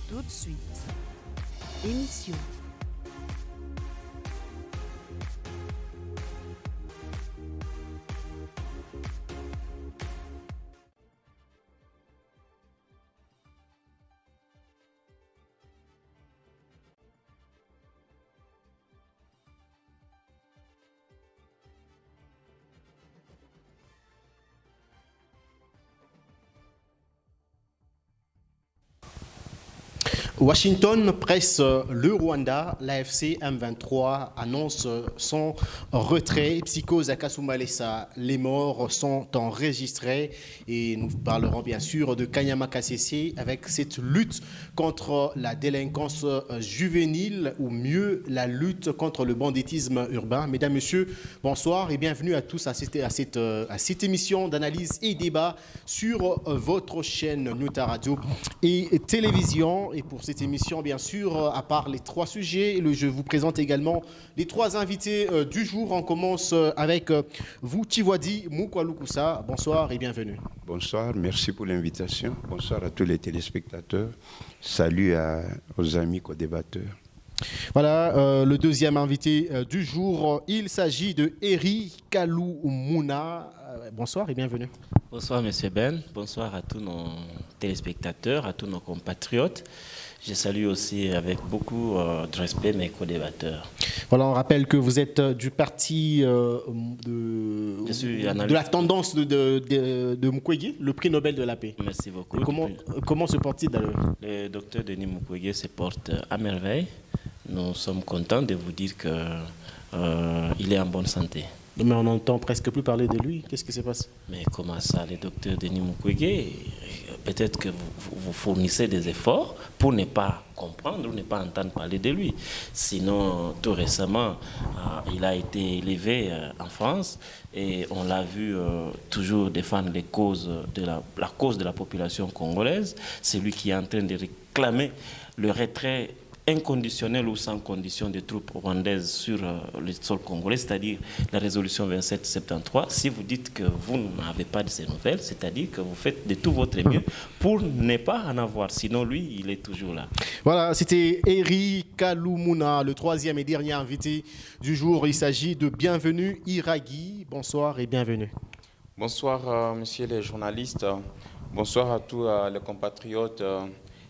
Tout de suite, émission. Washington presse le Rwanda. L'AFC M23 annonce son retrait. Psychose à Kasumbalesa. Les morts sont enregistrés. Et nous parlerons bien sûr de Kanyama Kasese avec cette lutte contre la délinquance juvénile, ou mieux la lutte contre le banditisme urbain. Mesdames, Messieurs, bonsoir et bienvenue à tous à cette émission d'analyse et débat sur votre chaîne Nuta Radio et Télévision. Et pour cette émission, bien sûr, à part les trois sujets, je vous présente également les trois invités du jour. On commence avec vous, Tivwadi Moukwalukusa. Bonsoir et bienvenue. Bonsoir, merci pour l'invitation. Bonsoir à tous les téléspectateurs. Salut aux amis co-débatteurs. Voilà, le deuxième invité du jour, il s'agit de Eri Kalumuna. Bonsoir et bienvenue. Bonsoir Monsieur Ben, bonsoir à tous nos téléspectateurs, à tous nos compatriotes. Je salue aussi avec beaucoup de respect mes co-débatteurs. Voilà, on rappelle que vous êtes du parti de la tendance de Mukwege, le prix Nobel de la paix. Merci beaucoup. Comment se porte-t-il d'ailleurs? Le docteur Denis Mukwege se porte à merveille. Nous sommes contents de vous dire qu'il est en bonne santé. Mais on n'entend presque plus parler de lui. Qu'est-ce qui se passe? Mais comment ça, le docteur Denis Mukwege? Peut-être que vous fournissez des efforts pour ne pas comprendre ou ne pas entendre parler de lui. Sinon, tout récemment, il a été élevé en France et on l'a vu toujours défendre les causes la cause de la population congolaise. C'est lui qui est en train de réclamer le retrait inconditionnel ou sans condition des troupes rwandaises sur le sol congolais, c'est-à-dire la résolution 2773. Si vous dites que vous n'avez pas de ces nouvelles, c'est-à-dire que vous faites de tout votre mieux pour ne pas en avoir. Sinon, lui, il est toujours là. Voilà, c'était Eri Kalumuna, le troisième et dernier invité du jour. Il s'agit de Bienvenue Iraghi. Bonsoir et bienvenue. Bonsoir, messieurs les journalistes. Bonsoir à tous les compatriotes.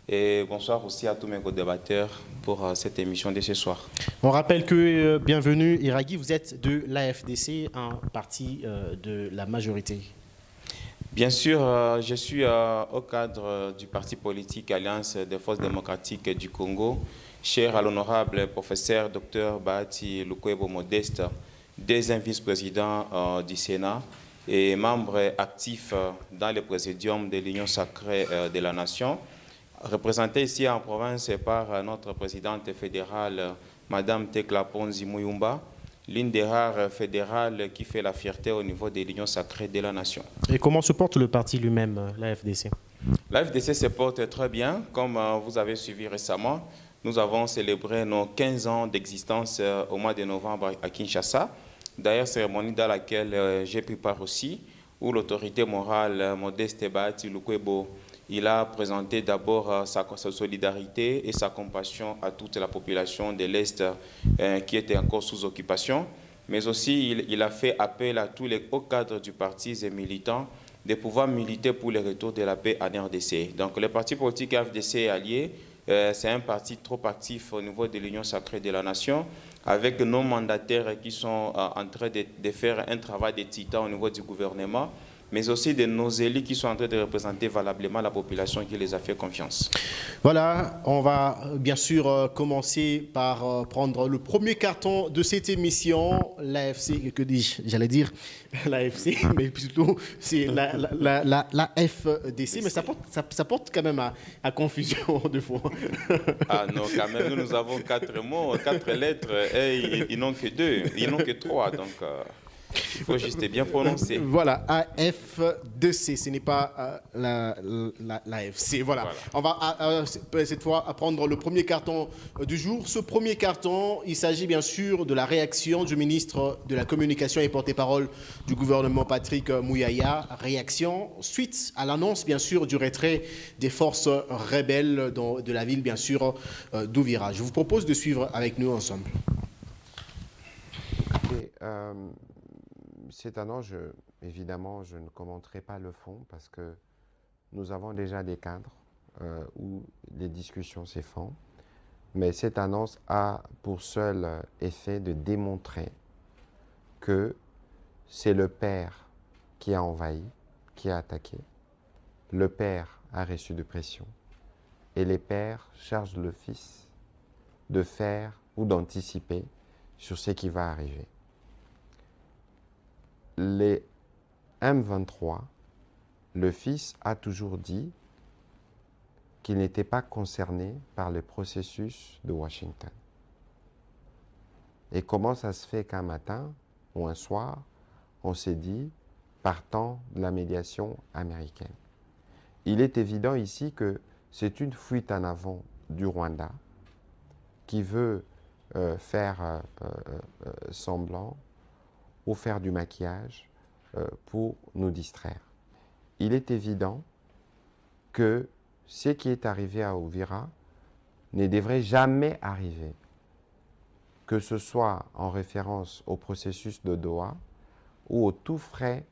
Et bonsoir aussi à tous mes co-débatteurs pour cette émission de ce soir. On rappelle que, bienvenue Iraghi, vous êtes de l'AFDC, un parti de la majorité. Bien sûr, je suis au cadre du parti politique Alliance des forces démocratiques du Congo, cher à l'honorable professeur Dr Bahati Lukwebo Modeste, deuxième vice-président du Sénat et membre actif dans le présidium de l'Union sacrée de la Nation, représenté ici en province par notre présidente fédérale, Madame Tekla Ponzi Muyumba, l'une des rares fédérales qui fait la fierté au niveau de l'Union sacrée de la Nation. Et comment se porte le parti lui-même, l'AFDC? L'AFDC se porte très bien. Comme vous avez suivi récemment, nous avons célébré nos 15 ans d'existence au mois de novembre à Kinshasa. D'ailleurs, cérémonie dans laquelle j'ai pris part aussi, où l'autorité morale Modeste Bahati Lukwebo, il a présenté d'abord sa solidarité et sa compassion à toute la population de l'Est qui était encore sous occupation. Mais aussi, il a fait appel à tous les hauts cadres du parti et militants de pouvoir militer pour le retour de la paix en RDC. Donc, le parti politique AFDC est allié. C'est un parti trop actif au niveau de l'Union sacrée de la Nation, avec nos mandataires qui sont en train de faire un travail de titan au niveau du gouvernement, mais aussi de nos élus qui sont en train de représenter valablement la population qui les a fait confiance. Voilà, on va bien sûr commencer par prendre le premier carton de cette émission, l'AFC, que dis-je? J'allais dire l'AFC, mais plutôt c'est la FDC, mais ça porte quand même à confusion de fois. Ah non, quand même, nous avons 4 mots, 4 lettres, et ils n'ont que 2, ils n'ont que 3, donc... Il faut juste bien prononcer. Voilà, AF2C, ce n'est pas l'AFC. Voilà. On va cette fois prendre le premier carton du jour. Ce premier carton, il s'agit bien sûr de la réaction du ministre de la Communication et porte-parole du gouvernement Patrick Mouyaya. Réaction suite à l'annonce bien sûr du retrait des forces rebelles de la ville bien sûr d'Ouvira. Je vous propose de suivre avec nous ensemble. Écoutez, cette annonce, évidemment, je ne commenterai pas le fond parce que nous avons déjà des cadres où les discussions se font. Mais cette annonce a pour seul effet de démontrer que c'est le père qui a envahi, qui a attaqué. Le père a reçu de pression. Et les pères chargent le fils de faire ou d'anticiper sur ce qui va arriver. Les M23, le fils a toujours dit qu'il n'était pas concerné par le processus de Washington. Et comment ça se fait qu'un matin ou un soir, on s'est dit, partant de la médiation américaine. Il est évident ici que c'est une fuite en avant du Rwanda qui veut faire semblant ou faire du maquillage pour nous distraire. Il est évident que ce qui est arrivé à Uvira ne devrait jamais arriver, que ce soit en référence au processus de Doha ou au tout frais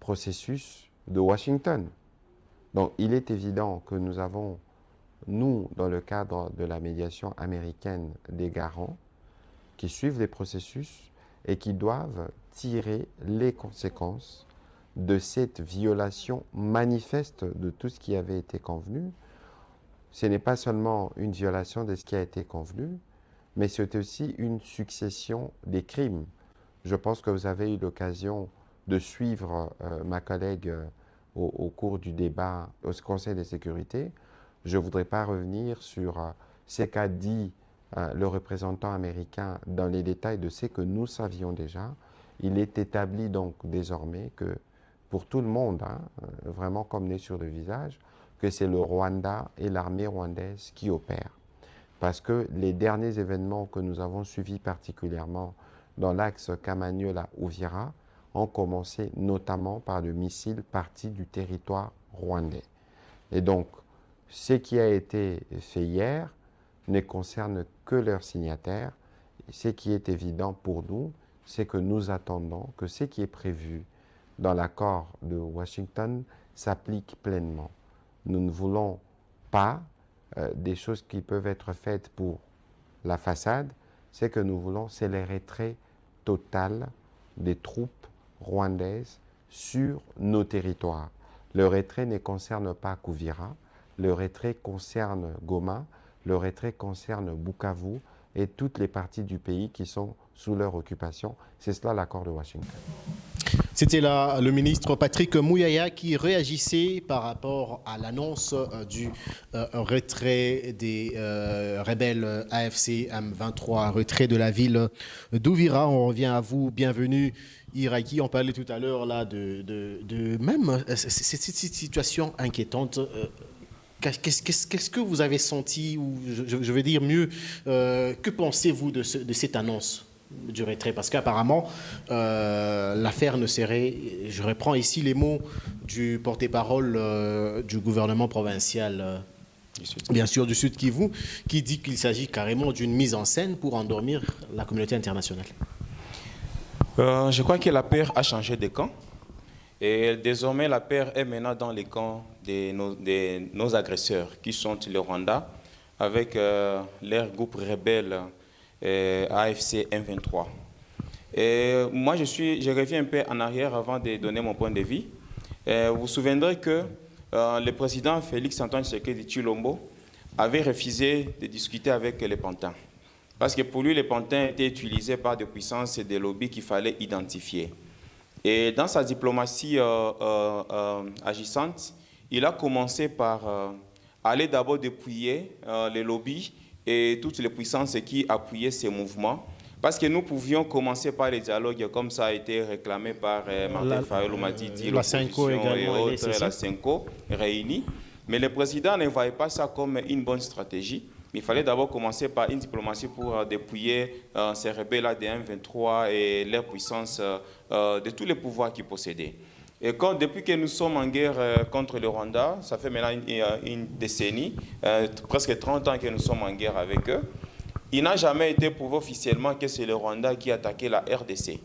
processus de Washington. Donc il est évident que nous avons, nous, dans le cadre de la médiation américaine, des garants qui suivent les processus et qui doivent tirer les conséquences de cette violation manifeste de tout ce qui avait été convenu. Ce n'est pas seulement une violation de ce qui a été convenu, mais c'est aussi une succession des crimes. Je pense que vous avez eu l'occasion de suivre ma collègue au cours du débat au Conseil de sécurité. Je ne voudrais pas revenir sur ce qu'a dit le représentant américain dans les détails de ce que nous savions déjà. Il est établi donc désormais que pour tout le monde, vraiment comme né sur le visage, que c'est le Rwanda et l'armée rwandaise qui opèrent. Parce que les derniers événements que nous avons suivis particulièrement dans l'axe Kamanyola-Uvira ont commencé notamment par le missile parti du territoire rwandais. Et donc, ce qui a été fait hier ne concerne que leurs signataires. Ce qui est évident pour nous, c'est que nous attendons que ce qui est prévu dans l'accord de Washington s'applique pleinement. Nous ne voulons pas des choses qui peuvent être faites pour la façade. Ce que nous voulons, c'est le retrait total des troupes rwandaises sur nos territoires. Le retrait ne concerne pas Kouvira, le retrait concerne Goma, le retrait concerne Bukavu et toutes les parties du pays qui sont sous leur occupation. C'est cela l'accord de Washington. C'était là le ministre Patrick Mouyaya qui réagissait par rapport à l'annonce du retrait des rebelles AFC M23, retrait de la ville d'Ouvira. On revient à vous, bienvenue Iraki. On parlait tout à l'heure là de même cette situation inquiétante. Qu'est-ce que vous avez senti, ou je vais dire mieux, que pensez-vous de cette annonce du retrait? Parce qu'apparemment, l'affaire ne serait... Je reprends ici les mots du porte-parole du gouvernement provincial, bien sûr du Sud Kivu, qui dit qu'il s'agit carrément d'une mise en scène pour endormir la communauté internationale. Je crois que la paix a changé de camp. Et désormais, la paix est maintenant dans les camps de nos agresseurs, qui sont le Rwanda, avec leur groupe rebelle AFC M23. Et moi, je reviens un peu en arrière avant de donner mon point de vue. Vous vous souviendrez que le président Félix-Antoine Tshisekedi Tshilombo avait refusé de discuter avec les pantins. Parce que pour lui, les pantins étaient utilisés par des puissances et des lobbies qu'il fallait identifier. Et dans sa diplomatie agissante, il a commencé par aller d'abord dépouiller les lobbies et toutes les puissances qui appuyaient ces mouvements Parce que nous pouvions commencer par les dialogues, comme ça a été réclamé par Martin Fayulu Madidi, la Cinco l'opposition et également, autres, la Cinco réunie. Mais le président ne voyait pas ça comme une bonne stratégie. Il fallait d'abord commencer par une diplomatie pour dépouiller ces rebelles de M23 et leur puissance de tous les pouvoirs qu'ils possédaient. Et depuis que nous sommes en guerre contre le Rwanda, ça fait maintenant une décennie, presque 30 ans que nous sommes en guerre avec eux, il n'a jamais été prouvé officiellement que c'est le Rwanda qui a attaqué la RDC.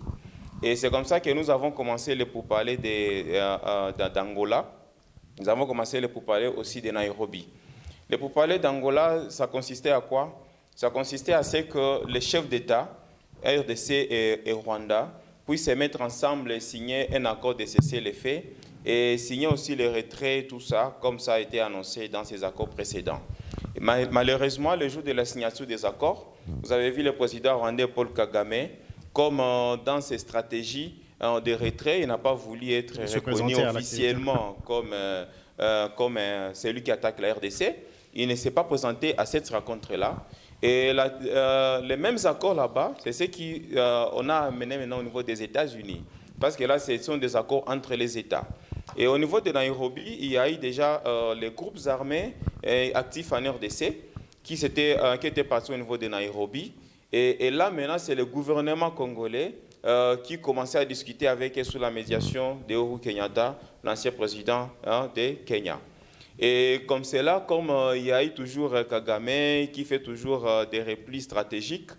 Et c'est comme ça que nous avons commencé les pourparlers d'Angola. Nous avons commencé les pourparlers aussi de Nairobi. Les pourparlers d'Angola, ça consistait à quoi? Ça consistait à ce que les chefs d'État, RDC et Rwanda, puissent se mettre ensemble et signer un accord de cessez-le-feu et signer aussi le retrait, tout ça, comme ça a été annoncé dans ces accords précédents. Malheureusement, le jour de la signature des accords, vous avez vu le président rwandais Paul Kagame, comme dans ses stratégies de retrait, il n'a pas voulu être reconnu officiellement comme celui qui attaque la RDC. Il ne s'est pas présenté à cette rencontre-là. Et les mêmes accords là-bas, c'est ce qu'on a amené maintenant au niveau des États-Unis. Parce que là, ce sont des accords entre les États. Et au niveau de Nairobi, il y a eu déjà les groupes armés actifs en RDC qui étaient partis au niveau de Nairobi. Et là, maintenant, c'est le gouvernement congolais qui commençait à discuter avec eux sous la médiation de Uhuru Kenyatta, l'ancien président de Kenya. Et comme c'est là, comme il y a eu toujours Kagame qui fait toujours des replis stratégiques,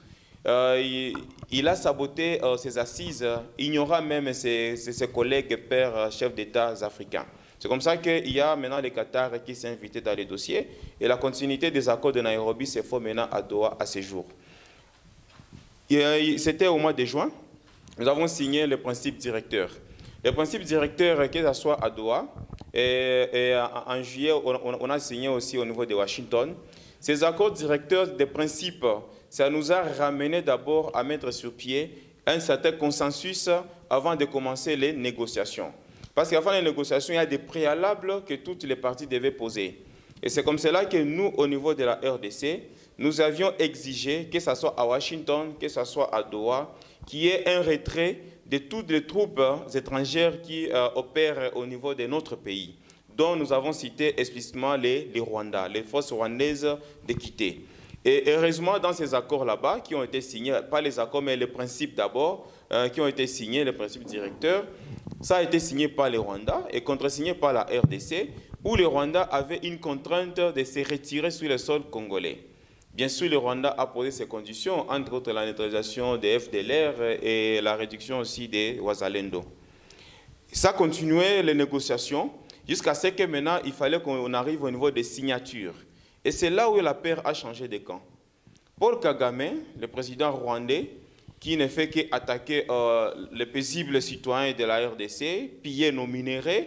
il a saboté ses assises, ignorant même ses collègues pères chefs d'État africains. C'est comme ça qu'il y a maintenant les Qatar qui s'est invité dans les dossiers et la continuité des accords de Nairobi se fait maintenant à Doha à ce jour. C'était au mois de juin, nous avons signé le principe directeur. Le principe directeur, que ce soit à Doha, et en juillet, on a signé aussi au niveau de Washington. Ces accords directeurs de principe, ça nous a ramené d'abord à mettre sur pied un certain consensus avant de commencer les négociations. Parce qu'avant les négociations, il y a des préalables que toutes les parties devaient poser. Et c'est comme cela que nous, au niveau de la RDC, nous avions exigé, que ce soit à Washington, que ce soit à Doha, qu'il y ait un retrait de toutes les troupes étrangères qui opèrent au niveau de notre pays, dont nous avons cité explicitement les Rwandais, les forces rwandaises de quitter. Et heureusement, dans ces accords là-bas, qui ont été signés, pas les accords, mais les principes d'abord, qui ont été signés, les principes directeurs, ça a été signé par les Rwandais et contresigné par la RDC, où les Rwandais avaient une contrainte de se retirer sur le sol congolais. Bien sûr, le Rwanda a posé ses conditions, entre autres la neutralisation des FDLR et la réduction aussi des Wazalendo. Ça a continué les négociations jusqu'à ce que maintenant, il fallait qu'on arrive au niveau des signatures. Et c'est là où la paire a changé de camp. Paul Kagame, le président rwandais, qui ne fait qu'attaquer les paisibles citoyens de la RDC, piller nos minéraux,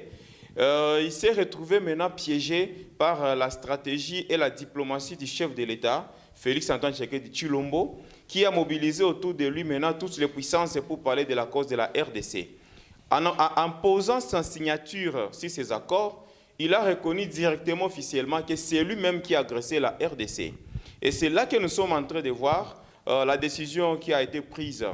il s'est retrouvé maintenant piégé par la stratégie et la diplomatie du chef de l'État, Félix Antoine Tshisekedi Tshilombo, qui a mobilisé autour de lui maintenant toutes les puissances pour parler de la cause de la RDC. En posant sa signature sur ces accords, il a reconnu directement officiellement que c'est lui-même qui a agressé la RDC. Et c'est là que nous sommes en train de voir la décision qui a été prise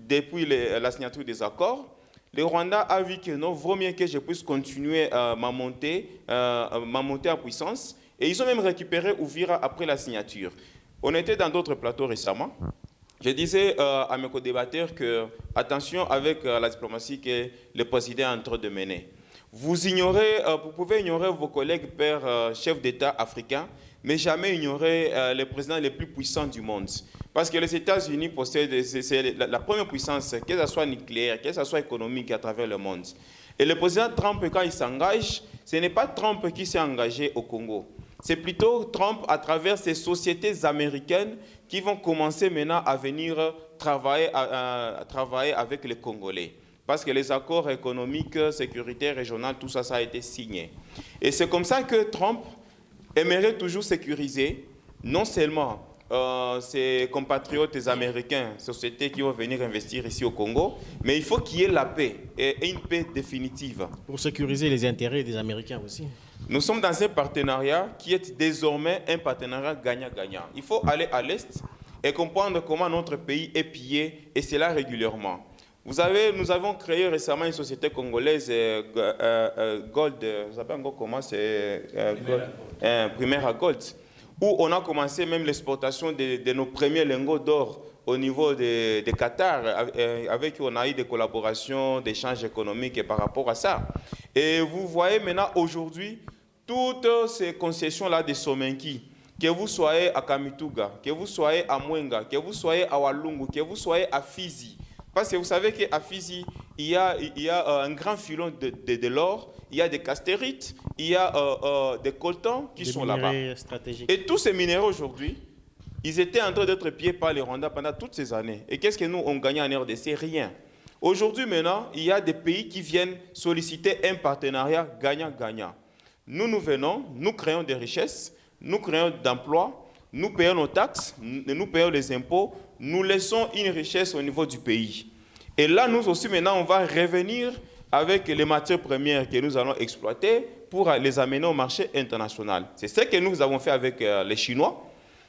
depuis la signature des accords. Le Rwanda a vu que non, vaut mieux que je puisse continuer ma montée en puissance. Et ils ont même récupéré Uvira après la signature. On était dans d'autres plateaux récemment. Je disais à mes co-débatteurs que, attention avec la diplomatie que le président est en train de mener. Vous pouvez ignorer vos collègues pères chefs d'État africains, mais jamais ignorer les présidents les plus puissants du monde. Parce que les États-Unis possèdent la première puissance, que ce soit nucléaire, que ce soit économique à travers le monde. Et le président Trump, quand il s'engage, ce n'est pas Trump qui s'est engagé au Congo. C'est plutôt Trump, à travers ces sociétés américaines, qui vont commencer maintenant à venir travailler avec les Congolais. Parce que les accords économiques, sécuritaires, régionaux, tout ça, ça a été signé. Et c'est comme ça que Trump aimerait toujours sécuriser, non seulement ses compatriotes américains, sociétés qui vont venir investir ici au Congo, mais il faut qu'il y ait la paix, et une paix définitive. Pour sécuriser les intérêts des Américains aussi. Nous sommes dans un partenariat qui est désormais un partenariat gagnant-gagnant. Il faut aller à l'Est et comprendre comment notre pays est pillé, et cela régulièrement. Nous avons créé récemment une société congolaise, Gold, vous savez encore comment c'est Primera Gold, où on a commencé même l'exportation de nos premiers lingots d'or au niveau de Qatar, avec qui on a eu des collaborations, des échanges économiques et par rapport à ça. Et vous voyez maintenant aujourd'hui, toutes ces concessions-là de Somenki, que vous soyez à Kamituga, que vous soyez à Mwenga, que vous soyez à Walungu, que vous soyez à Fizi. Parce que vous savez qu'à Fizi, il y a un grand filon de l'or, il y a des castérites, il y a des coltans qui sont là-bas. Et tous ces minéraux aujourd'hui, ils étaient en train d'être pillés par les Rwandais pendant toutes ces années. Et qu'est-ce que nous, on gagnait en RDC? Rien. Aujourd'hui, maintenant, il y a des pays qui viennent solliciter un partenariat gagnant-gagnant. Nous venons, nous créons des richesses, nous créons d'emplois, nous payons nos taxes, nous payons les impôts, nous laissons une richesse au niveau du pays. Et là, nous aussi, maintenant, on va revenir avec les matières premières que nous allons exploiter pour les amener au marché international. C'est ce que nous avons fait avec les Chinois,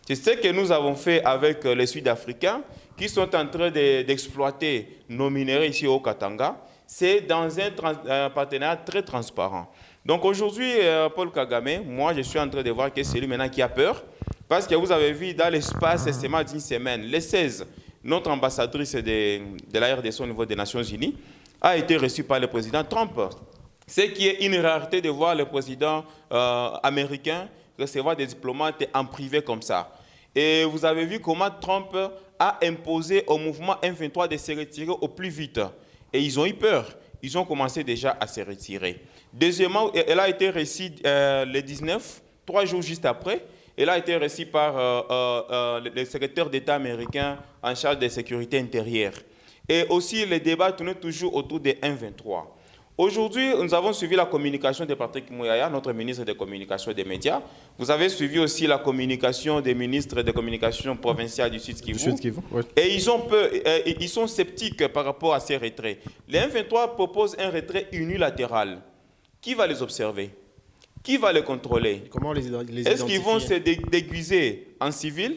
c'est ce que nous avons fait avec les Sud-Africains qui sont en train d'exploiter nos minéraux ici au Katanga. C'est dans un partenariat très transparent. Donc aujourd'hui, Paul Kagame, moi je suis en train de voir que c'est lui maintenant qui a peur, parce que vous avez vu dans l'espace seulement d'une semaine, le 16, notre ambassadrice de la RDC au niveau des Nations Unies a été reçue par le président Trump. Ce qui est une rareté de voir le président américain recevoir des diplomates en privé comme ça. Et vous avez vu comment Trump a imposé au mouvement M23 de se retirer au plus vite. Et ils ont eu peur. Ils ont commencé déjà à se retirer. Deuxièmement, elle a été reçue le 19, 3 jours juste après. Elle a été reçue par le secrétaire d'État américain en charge de sécurité intérieure. Et aussi, le débat tournait toujours autour des M23. Aujourd'hui, nous avons suivi la communication de Patrick Mouyaya, notre ministre des Communications et des Médias. Vous avez suivi aussi la communication des ministres de Communication provinciales du Sud-Kivu. Ouais. Et ils sont sceptiques par rapport à ces retraits. Les M23 proposent un retrait unilatéral. Qui va les observer? Qui va les contrôler? Comment les Est-ce qu'ils vont se déguiser en civil?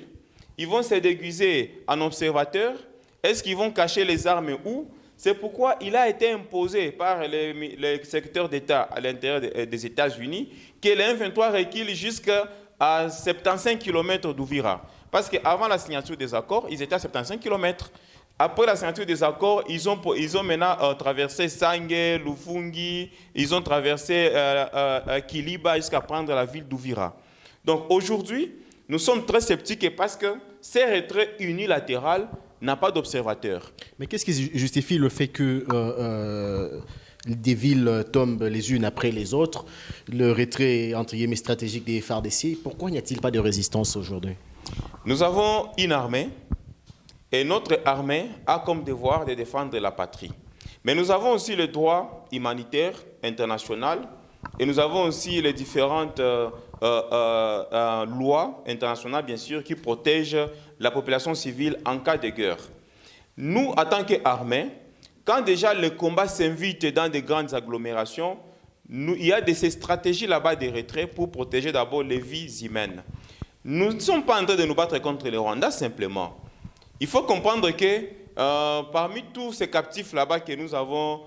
Ils vont se déguiser en observateurs? Est-ce qu'ils vont cacher les armes où? C'est pourquoi il a été imposé par les secrétaires d'État à l'intérieur des États-Unis que les M23 reculent jusqu'à 75 km d'Ouvira. Parce qu'avant la signature des accords, ils étaient à 75 km. Après la signature des accords, ils ont maintenant traversé Sange, Lufungi, ils ont traversé Kiliba jusqu'à prendre la ville d'Ouvira. Donc aujourd'hui, nous sommes très sceptiques parce que ces retraits unilatéraux n'a pas d'observateurs. Mais qu'est-ce qui justifie le fait que des villes tombent les unes après les autres, le retrait entre guillemets stratégique des FARDC? Pourquoi n'y a-t-il pas de résistance aujourd'hui? Nous avons une armée et notre armée a comme devoir de défendre la patrie. Mais nous avons aussi le droit humanitaire international et nous avons aussi les différentes lois internationales, bien sûr, qui protègent la population civile en cas de guerre. Nous, en tant qu'armée, quand déjà le combat s'invite dans de grandes agglomérations, il y a ces stratégies là-bas de retrait pour protéger d'abord les vies humaines. Nous ne sommes pas en train de nous battre contre le Rwanda simplement. Il faut comprendre que parmi tous ces captifs là-bas que nous avons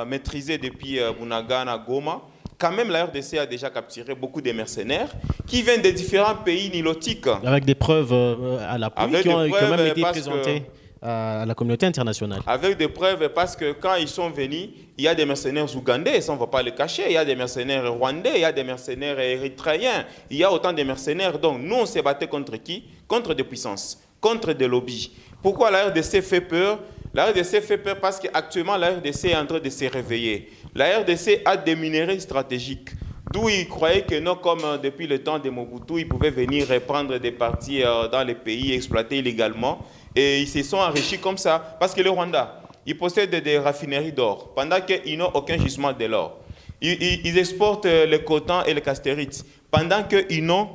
maîtrisés depuis Bunagana, Goma, quand même la RDC a déjà capturé beaucoup de mercenaires qui viennent des différents pays nilotiques. Avec des preuves à l'appui qui ont même été présentées à la communauté internationale. Avec des preuves parce que quand ils sont venus, il y a des mercenaires ougandais, ça on ne va pas le cacher, il y a des mercenaires rwandais, il y a des mercenaires érythréens, il y a autant de mercenaires. Donc nous on s'est battu contre qui? Contre des puissances, contre des lobbies. Pourquoi la RDC fait peur? La RDC fait peur parce qu'actuellement la RDC est en train de se réveiller. La RDC a des minéraux stratégiques, d'où ils croyaient que non, comme depuis le temps de Mobutu, ils pouvaient venir reprendre des parties dans les pays, exploiter illégalement. Et ils se sont enrichis comme ça. Parce que le Rwanda, ils possèdent des raffineries d'or, pendant qu'ils n'ont aucun gisement de l'or. Ils exportent le coltan et le castérite, pendant qu'ils n'ont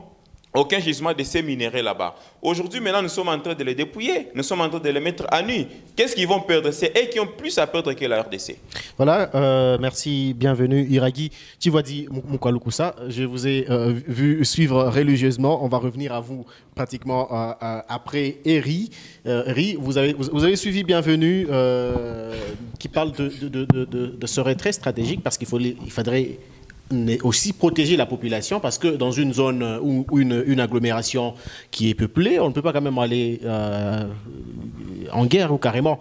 aucun gisement de ces minéraux là-bas. Aujourd'hui, maintenant, nous sommes en train de les dépouiller. Nous sommes en train de les mettre à nu. Qu'est-ce qu'ils vont perdre? C'est eux qui ont plus à perdre que la RDC. Voilà, merci, bienvenue Iragui. Tivwadi Moukaloukoussa, je vous ai vu suivre religieusement. On va revenir à vous pratiquement après Eri. Eri, vous avez suivi Bienvenue qui parle de ce retrait stratégique parce qu'il faudrait aussi protéger la population parce que dans une zone ou une agglomération qui est peuplée, on ne peut pas quand même aller en guerre ou carrément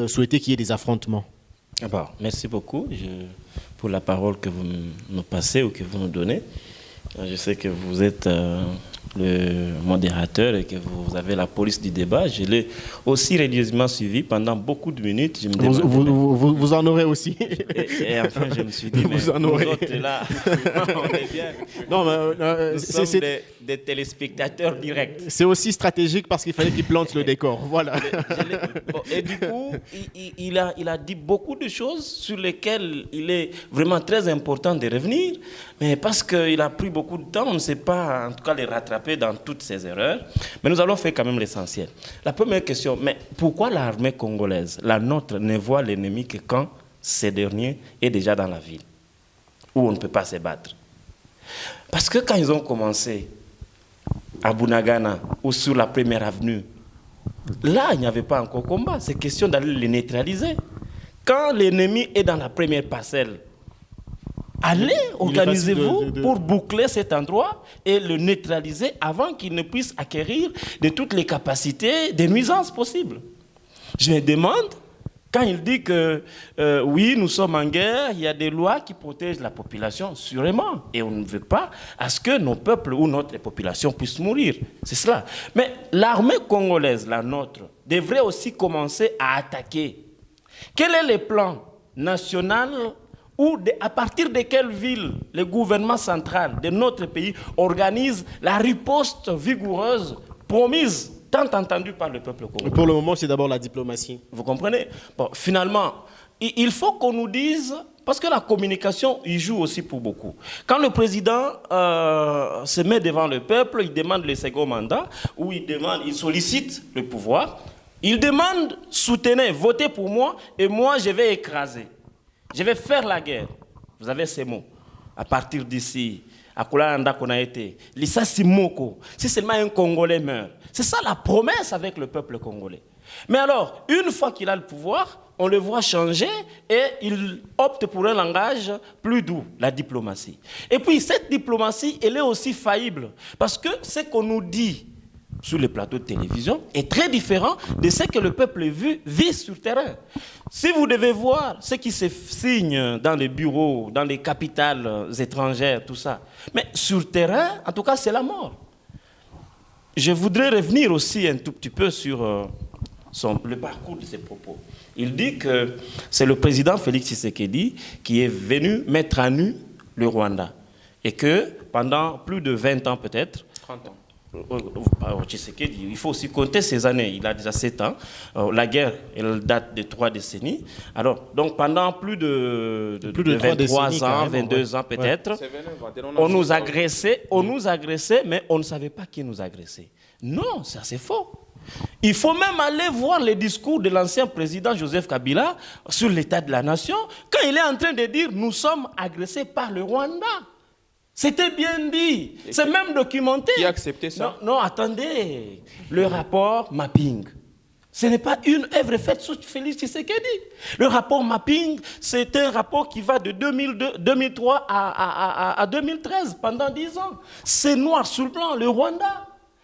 souhaiter qu'il y ait des affrontements. Bon, merci beaucoup pour la parole que vous nous passez ou que vous nous donnez. Je sais que vous êtes le modérateur et que vous avez la police du débat. Je l'ai aussi religieusement suivi pendant beaucoup de minutes. Je me vous en aurez aussi. Et enfin, je me suis dit, mais vous en aurez. nous autres, là, on est bien. Non, mais, nous sommes des téléspectateurs directs. C'est aussi stratégique parce qu'il fallait qu'il plante le décor. Voilà. Et du coup, il a dit beaucoup de choses sur lesquelles il est vraiment très important de revenir. Mais parce qu'il a pris beaucoup de temps, on ne sait pas en tout cas les rattraper dans toutes ces erreurs. Mais nous allons faire quand même l'essentiel. La première question, mais pourquoi l'armée congolaise, la nôtre, ne voit l'ennemi que quand ce dernier est déjà dans la ville, où on ne peut pas se battre? Parce que quand ils ont commencé à Bunagana ou sur la première avenue, là, il n'y avait pas encore combat. C'est question d'aller les neutraliser. Quand l'ennemi est dans la première parcelle, allez, organisez-vous pour boucler cet endroit et le neutraliser avant qu'il ne puisse acquérir de toutes les capacités de nuisance possibles. Je me demande, quand il dit que oui, nous sommes en guerre, il y a des lois qui protègent la population, sûrement, et on ne veut pas à ce que nos peuples ou notre population puissent mourir. C'est cela. Mais l'armée congolaise, la nôtre, devrait aussi commencer à attaquer. Quel est le plan national ou à partir de quelle ville le gouvernement central de notre pays organise la riposte vigoureuse promise, tant entendue par le peuple congolais? Pour le moment, c'est d'abord la diplomatie. Vous comprenez? Bon, finalement, il faut qu'on nous dise, parce que la communication, il joue aussi pour beaucoup. Quand le président se met devant le peuple, il demande le second mandat, ou il sollicite le pouvoir, il demande, soutenez, votez pour moi, et moi je vais écraser. Je vais faire la guerre. Vous avez ces mots. À partir d'ici, à Koulanda qu'on a été, Lissassi Moko, si seulement un Congolais meurt. C'est ça la promesse avec le peuple congolais. Mais alors, une fois qu'il a le pouvoir, on le voit changer et il opte pour un langage plus doux, la diplomatie. Et puis, cette diplomatie, elle est aussi faillible. Parce que ce qu'on nous dit sur les plateaux de télévision est très différent de ce que le peuple vit sur le terrain. Si vous devez voir ce qui se signe dans les bureaux, dans les capitales étrangères, tout ça, mais sur le terrain, en tout cas, c'est la mort. Je voudrais revenir aussi un tout petit peu sur le parcours de ses propos. Il dit que c'est le président Félix Tshisekedi qui est venu mettre à nu le Rwanda et que pendant plus de 20 ans peut-être, 30 ans. Il faut aussi compter ces années. Il a déjà 7 ans. La guerre, elle date de 3 décennies. Alors, donc pendant plus de 23 ans, 22 ans peut-être, on nous agressait, mais on ne savait pas qui nous agressait. Non, ça c'est faux. Il faut même aller voir les discours de l'ancien président Joseph Kabila sur l'état de la nation, quand il est en train de dire « nous sommes agressés par le Rwanda ». C'était bien dit. C'est même documenté. Qui a accepté ça? Non, attendez. Le rapport mapping. Ce n'est pas une œuvre faite sous Félix Tshisekedi. Le rapport mapping, c'est un rapport qui va de 2003 à 2013, pendant 10 ans. C'est noir sur le blanc, le Rwanda.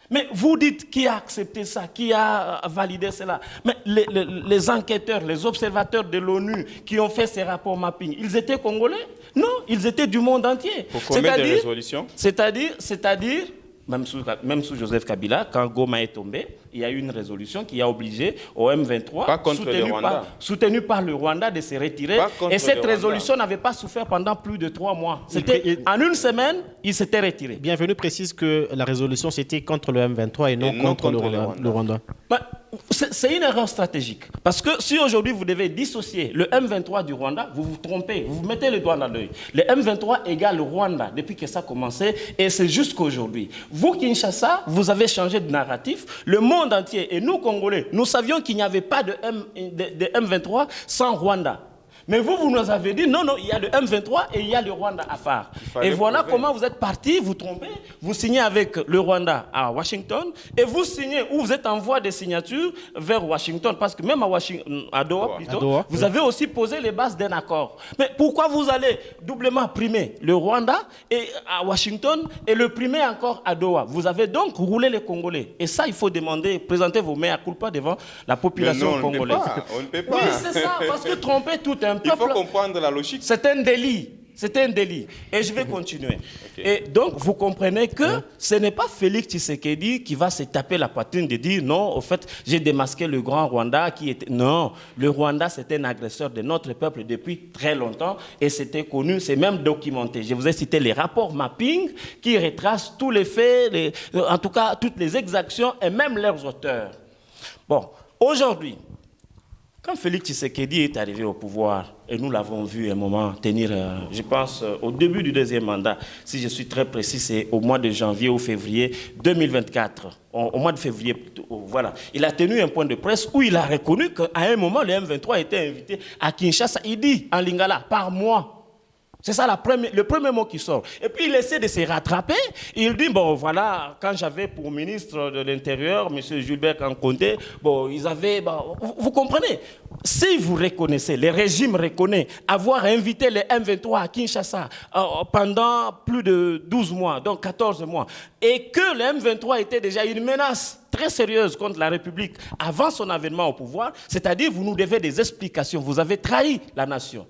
Mais vous dites qui a accepté ça, qui a validé cela. Mais les enquêteurs, les observateurs de l'ONU qui ont fait ces rapports mapping, ils étaient congolais? Non, ils étaient du monde entier. Pour combien de résolutions? C'est-à-dire, même sous Joseph Kabila, quand Goma est tombé, il y a eu une résolution qui a obligé au M23, soutenu par le Rwanda, de se retirer. Et cette résolution n'avait pas souffert pendant plus de 3 mois. En une semaine, il s'était retiré. Bienvenue précise que la résolution, c'était contre le M23 et non contre le Rwanda. c'est une erreur stratégique. Parce que si aujourd'hui vous devez dissocier le M23 du Rwanda, vous vous trompez, vous vous mettez le doigt dans l'œil. Le M23 égale le Rwanda depuis que ça a commencé et c'est jusqu'aujourd'hui. Vous, Kinshasa, vous avez changé de narratif. Le monde entier et nous, Congolais, nous savions qu'il n'y avait pas de M23 sans Rwanda. Mais vous nous avez dit, non, il y a le M23 et il y a le Rwanda à phare. Et voilà comment vous êtes partis, vous trompez, vous signez avec le Rwanda à Washington et vous signez, ou vous êtes en voie de signature vers Washington, parce que même à Doha, vous avez aussi posé les bases d'un accord. Mais pourquoi vous allez doublement primer le Rwanda et à Washington et le primer encore à Doha? Vous avez donc roulé les Congolais. Et ça, il faut demander, présenter vos mea culpa devant la population congolaise. On ne peut pas. Oui, c'est ça, parce que tromper tout un peuple... Il faut comprendre la logique. C'est un délit. C'est un délit. Et je vais continuer. Okay. Et donc, vous comprenez que ce n'est pas Félix Tshisekedi qui va se taper la poitrine de dire non, au fait, j'ai démasqué le grand Rwanda qui était... Non, le Rwanda, c'était un agresseur de notre peuple depuis très longtemps et c'était connu, c'est même documenté. Je vous ai cité les rapports mapping qui retracent tous les faits, en tout cas, toutes les exactions et même leurs auteurs. Bon, aujourd'hui, quand Félix Tshisekedi est arrivé au pouvoir, et nous l'avons vu un moment tenir, je pense, au début du deuxième mandat, si je suis très précis, c'est au mois de janvier ou février 2024. Au mois de février, voilà. Il a tenu un point de presse où il a reconnu qu'à un moment, le M23 était invité à Kinshasa. Il dit en lingala, par mois. C'est ça le premier mot qui sort. Et puis il essaie de se rattraper. Il dit, bon voilà, quand j'avais pour ministre de l'Intérieur, M. Gilbert Kankonté, bon, ils avaient... Bon, vous comprenez? Si vous reconnaissez, le régime reconnaît avoir invité les M23 à Kinshasa pendant plus de 12 mois, donc 14 mois, et que le M23 était déjà une menace très sérieuse contre la République avant son avènement au pouvoir, c'est-à-dire vous nous devez des explications. Vous avez trahi la nation.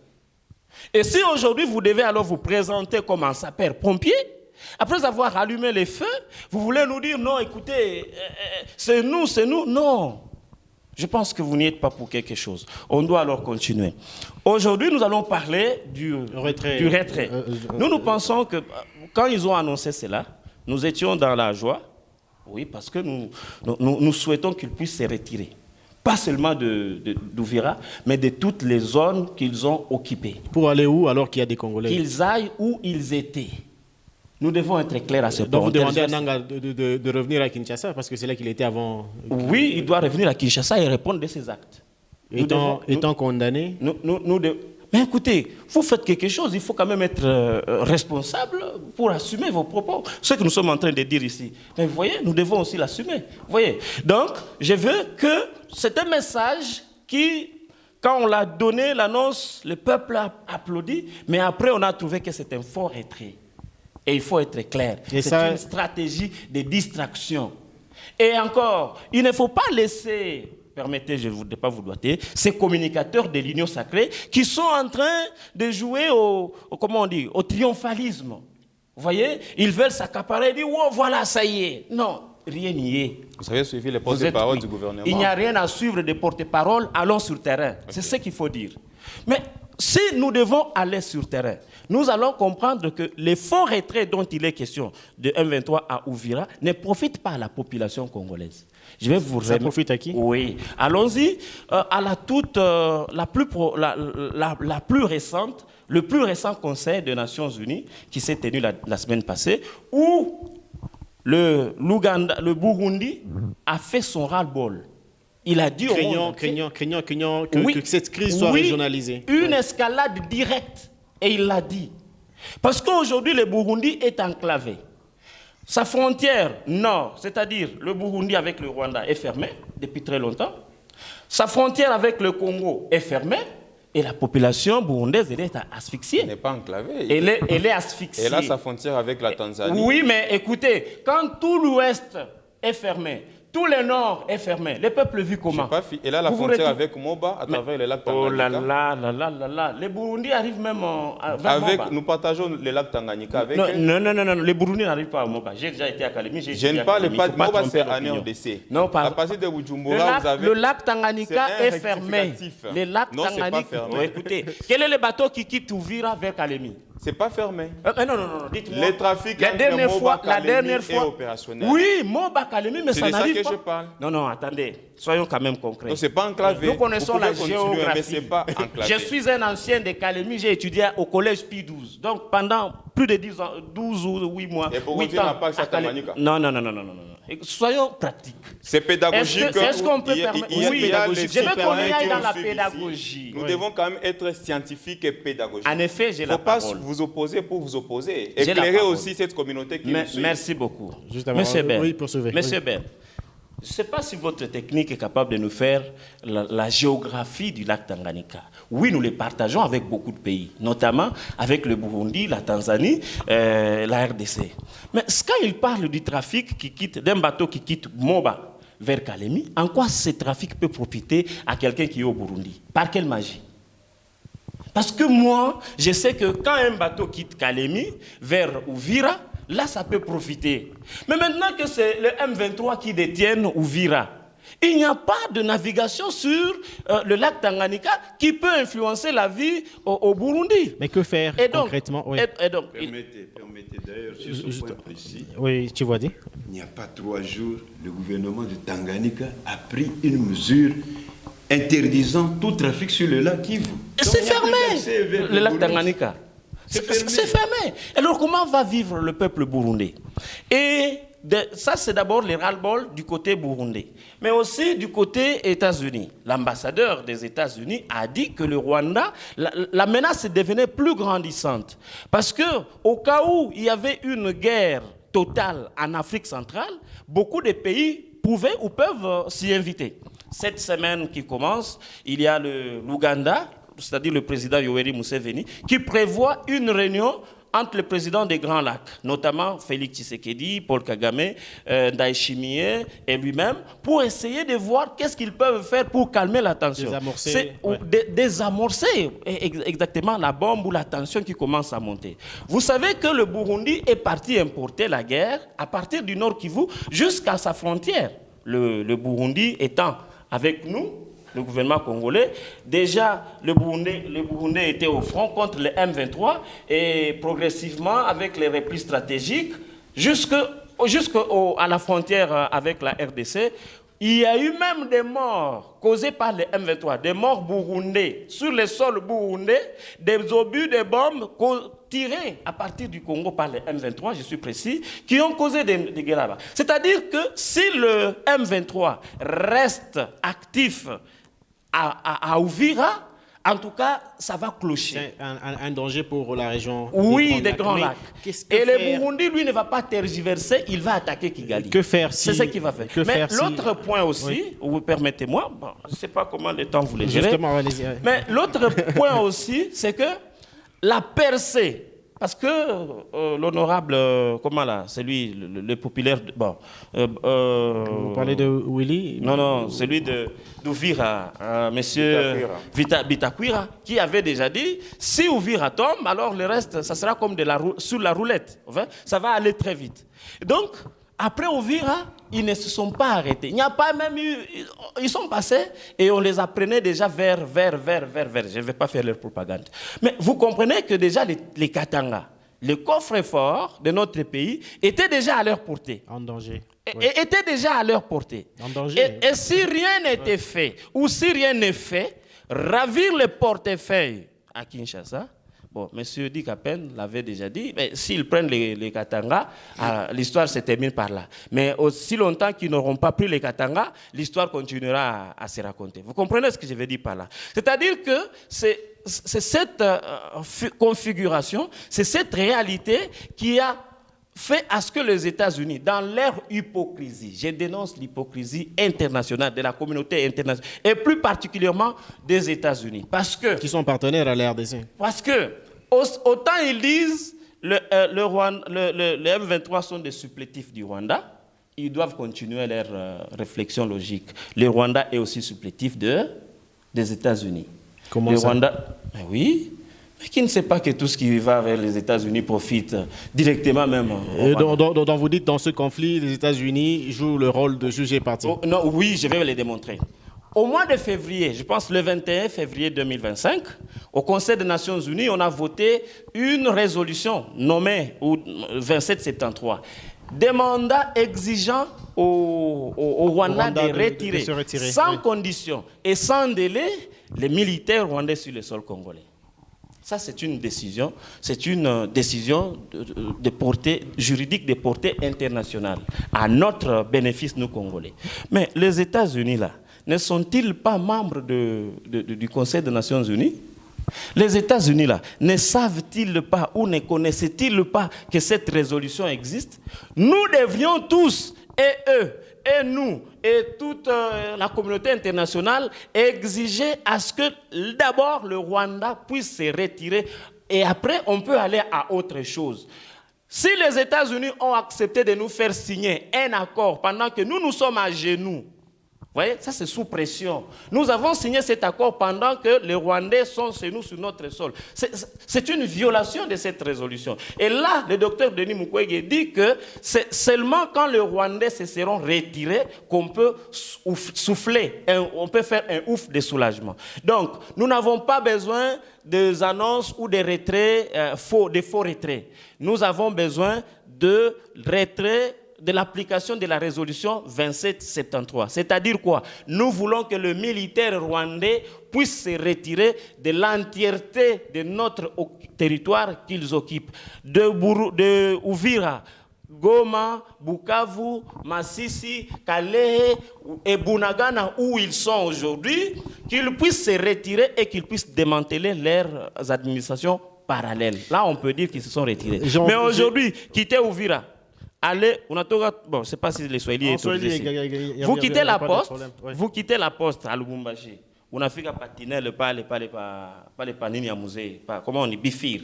Et si aujourd'hui vous devez alors vous présenter comme un sapeur-pompier, après avoir allumé les feux, vous voulez nous dire non, écoutez, c'est nous, non. Je pense que vous n'y êtes pas pour quelque chose. On doit alors continuer. Aujourd'hui, nous allons parler du retrait. Nous pensons que quand ils ont annoncé cela, nous étions dans la joie, oui, parce que nous souhaitons qu'ils puissent se retirer. Pas seulement d'Ouvira, mais de toutes les zones qu'ils ont occupées. Pour aller où alors qu'il y a des Congolais? Qu'ils aillent où ils étaient. Nous devons être clairs à ce point. Donc vous demandez à Nanga de revenir à Kinshasa, parce que c'est là qu'il était avant. Oui, il doit revenir à Kinshasa et répondre de ses actes. Étant condamné? Mais écoutez, vous faites quelque chose, il faut quand même être responsable pour assumer vos propos. Ce que nous sommes en train de dire ici. Mais vous voyez, nous devons aussi l'assumer. Vous voyez. Donc, je veux que c'est un message qui, quand on l'a donné, l'annonce, le peuple a applaudi, mais après on a trouvé que c'est un fort retrait. Et il faut être clair. C'est une stratégie de distraction. Et encore, il ne faut pas laisser... Permettez, je ne voudrais pas vous doiter, ces communicateurs de l'Union sacrée qui sont en train de jouer au triomphalisme. Vous voyez, ils veulent s'accaparer et dire, oh voilà, ça y est. Non, rien n'y est. Vous avez suivi les porte-paroles du gouvernement. Il n'y a rien à suivre des porte-paroles, allons sur terrain. Okay. C'est ce qu'il faut dire. Mais si nous devons aller sur terrain, nous allons comprendre que les forts retraits dont il est question de M23 à Ouvira ne profitent pas à la population congolaise. Je vais vous Ça profite à qui? Oui. Allons-y à la plus récente, le plus récent Conseil des Nations Unies qui s'est tenu la semaine passée, où le Burundi a fait son ras-le-bol. Il a dit craignant que cette crise soit régionalisée. Une escalade directe. Et il l'a dit. Parce qu'aujourd'hui, le Burundi est enclavé. Sa frontière nord, c'est-à-dire le Burundi avec le Rwanda, est fermée depuis très longtemps. Sa frontière avec le Congo est fermée. Et la population burundaise, elle est asphyxiée. Elle n'est pas enclavée. Elle est asphyxiée. Elle a sa frontière avec la Tanzanie. Oui, mais écoutez, quand tout l'ouest est fermé, tout le nord est fermé, les peuples vivent comment? Elle a la frontière avec Moba à travers le lac Tanganyika. Oh là là. Les Burundis arrivent même vers Moba. Nous partageons le lac Tanganyika avec... Non, les Burundis n'arrivent pas à Moba. J'ai déjà été à Kalemi. Je ne parle pas de Moba, c'est en RDC. Non, à partir de Bujumbura, vous avez... Le lac Tanganyika est fermé. Le lac Tanganyika... Écoutez, quel est le bateau qui quitte Ouvira vers Kalemi? C'est pas fermé. Non, dites-moi. Les trafics la dernière fois, est opérationnel. Oui, Moba Kalemi, mais ça n'arrive pas. C'est de ça que je parle. Non, attendez, soyons quand même concrets. Donc c'est pas enclavé. Nous connaissons la Mais géographie. c'est pas enclavé. Je suis un ancien de Kalemi, j'ai étudié au collège Pi 12. Donc pendant plus de 10 ans, 12 ou 8 mois. Et pourquoi 8 tu n'as ans pas accès à Tanganyika? Non. Soyons pratiques. C'est pédagogique. Est-ce qu'on peut permettre? Oui, je veux qu'on aille dans la ici. pédagogie. Nous devons quand même être scientifiques et pédagogiques. En effet, j'ai la parole. Il ne faut parole. pas vous opposer pour vous opposer. Éclairer aussi cette communauté qui nous suit. Merci beaucoup. Justement, Monsieur Ben. oui, poursuivez. Monsieur Oui. Ben, je ne sais pas si votre technique est capable de nous faire la géographie du lac Tanganyika. Oui, nous les partageons avec beaucoup de pays, notamment avec le Burundi, la Tanzanie, la RDC. Mais quand il parle du trafic d'un bateau qui quitte Moba vers Kalemi, en quoi ce trafic peut profiter à quelqu'un qui est au Burundi? Par quelle magie? Parce que moi, je sais que quand un bateau quitte Kalemi vers Uvira, là, ça peut profiter. Mais maintenant que c'est le M23 qui détient Uvira, il n'y a pas de navigation sur le lac Tanganyika qui peut influencer la vie au Burundi. Mais que faire concrètement? Oui. Permettez d'ailleurs, sur ce point précis, Oui, tu vois dire. il n'y a pas 3 jours, le gouvernement de Tanganyika a pris une mesure interdisant tout trafic sur le lac Kivu. C'est fermé, le lac Tanganyika. C'est fermé. Alors comment va vivre le peuple burundais? Et ça, c'est d'abord les ras-le-bol du côté burundais, mais aussi du côté États-Unis. L'ambassadeur des États-Unis a dit que le Rwanda, la menace devenait plus grandissante. Parce que au cas où il y avait une guerre totale en Afrique centrale, beaucoup de pays pouvaient ou peuvent s'y inviter. Cette semaine qui commence, il y a l'Ouganda, c'est-à-dire le président Yoweri Museveni, qui prévoit une réunion entre les présidents des Grands Lacs, notamment Félix Tshisekedi, Paul Kagame, Ndayishimiye et lui-même, pour essayer de voir qu'est-ce qu'ils peuvent faire pour calmer la tension. Désamorcer exactement la bombe ou la tension qui commence à monter. Vous savez que le Burundi est parti importer la guerre à partir du Nord Kivu jusqu'à sa frontière. Le Burundi étant avec nous, le gouvernement congolais, déjà le Burundais était au front contre le M23 et progressivement avec les replis stratégiques jusqu'à la frontière avec la RDC, il y a eu même des morts causés par le M23, des morts burundais sur le sol burundais, des obus, des bombes tirés à partir du Congo par le M23, je suis précis, qui ont causé des guerres là-bas. C'est-à-dire que si le M23 reste actif à Uvira, en tout cas, ça va clocher. C'est un danger pour la région. Oui, des Grands Lacs. Et le Burundi, lui, ne va pas tergiverser, il va attaquer Kigali. Que faire si... C'est ce qu'il va faire. Mais l'autre point aussi, oui. Permettez-moi, bon, je ne sais pas comment le temps vous le direz. Justement, allez-y. Mais l'autre point aussi, c'est que la percée, parce que l'honorable, comment là, c'est lui, le populaire, bon. Vous parlez de Willy? Non, celui d'Uvira, monsieur Bitakwira, qui avait déjà dit, si Uvira tombe, alors le reste, ça sera comme sur la roulette. Ça va aller très vite. Donc, après Uvira, ils ne se sont pas arrêtés. Il n'y a pas même eu... Ils sont passés et on les apprenait déjà vers. Je ne vais pas faire leur propagande. Mais vous comprenez que déjà les Katanga, le coffre-fort de notre pays, étaient déjà à leur portée. En danger. Oui. Étaient déjà à leur portée. En danger. Et si rien n'était fait, ou si rien n'est fait, ravir le portefeuille à Kinshasa... Bon, M. Di Kapen l'avait déjà dit, mais s'ils prennent les Katanga, l'histoire se termine par là. Mais aussi longtemps qu'ils n'auront pas pris les Katanga, l'histoire continuera à se raconter. Vous comprenez ce que je veux dire par là? C'est-à-dire que c'est cette configuration, c'est cette réalité qui a fait à ce que les États-Unis, dans leur hypocrisie, je dénonce l'hypocrisie internationale, de la communauté internationale, et plus particulièrement des États-Unis, parce que... Qui sont partenaires à la RDC. Parce que, autant ils disent le M23 sont des supplétifs du Rwanda, ils doivent continuer leur réflexion logique. Le Rwanda est aussi supplétif des États-Unis. Comment le ça? Rwanda, ben oui, mais qui ne sait pas que tout ce qui va vers les États-Unis profite directement même. Donc vous dites dans ce conflit, les États-Unis jouent le rôle de juge et partie. Non, oui, je vais les démontrer. Au mois de février, je pense le 21 février 2025, au Conseil des Nations Unies, on a voté une résolution nommée 2773, demandant, exigeant au Rwanda de retirer, se retirer sans condition et sans délai les militaires rwandais sur le sol congolais. Ça, c'est une décision de portée juridique, de portée internationale, à notre bénéfice, nous, Congolais. Mais les États-Unis, là, ne sont-ils pas membres du Conseil des Nations Unies? Les États-Unis, là, ne savent-ils pas ou ne connaissent-ils pas que cette résolution existe? Nous devrions tous, et eux, et nous, et toute la communauté internationale, exiger à ce que d'abord le Rwanda puisse se retirer et après on peut aller à autre chose. Si les États-Unis ont accepté de nous faire signer un accord pendant que nous sommes à genoux, vous voyez, ça c'est sous pression. Nous avons signé cet accord pendant que les Rwandais sont chez nous sur notre sol. C'est une violation de cette résolution. Et là, le docteur Denis Mukwege dit que c'est seulement quand les Rwandais se seront retirés qu'on peut souffler, on peut faire un ouf de soulagement. Donc, nous n'avons pas besoin des annonces ou des retraits, des faux retraits. Nous avons besoin de retraits de l'application de la résolution 2773. C'est-à-dire quoi? Nous voulons que le militaire rwandais puisse se retirer de l'entièreté de notre territoire qu'ils occupent. De Uvira, Goma, Bukavu, Masisi, Kalehe et Bunagana, où ils sont aujourd'hui, qu'ils puissent se retirer et qu'ils puissent démanteler leurs administrations parallèles. Là, on peut dire qu'ils se sont retirés. Mais aujourd'hui, quitter Uvira, allez, on a tout, bon, je ne sais pas si les Swahili est autorisé. Vous quittez la poste, vous quittez la poste à Lubumbashi. On a fait patiner le pas les panini à musée, comment on dit, bifir.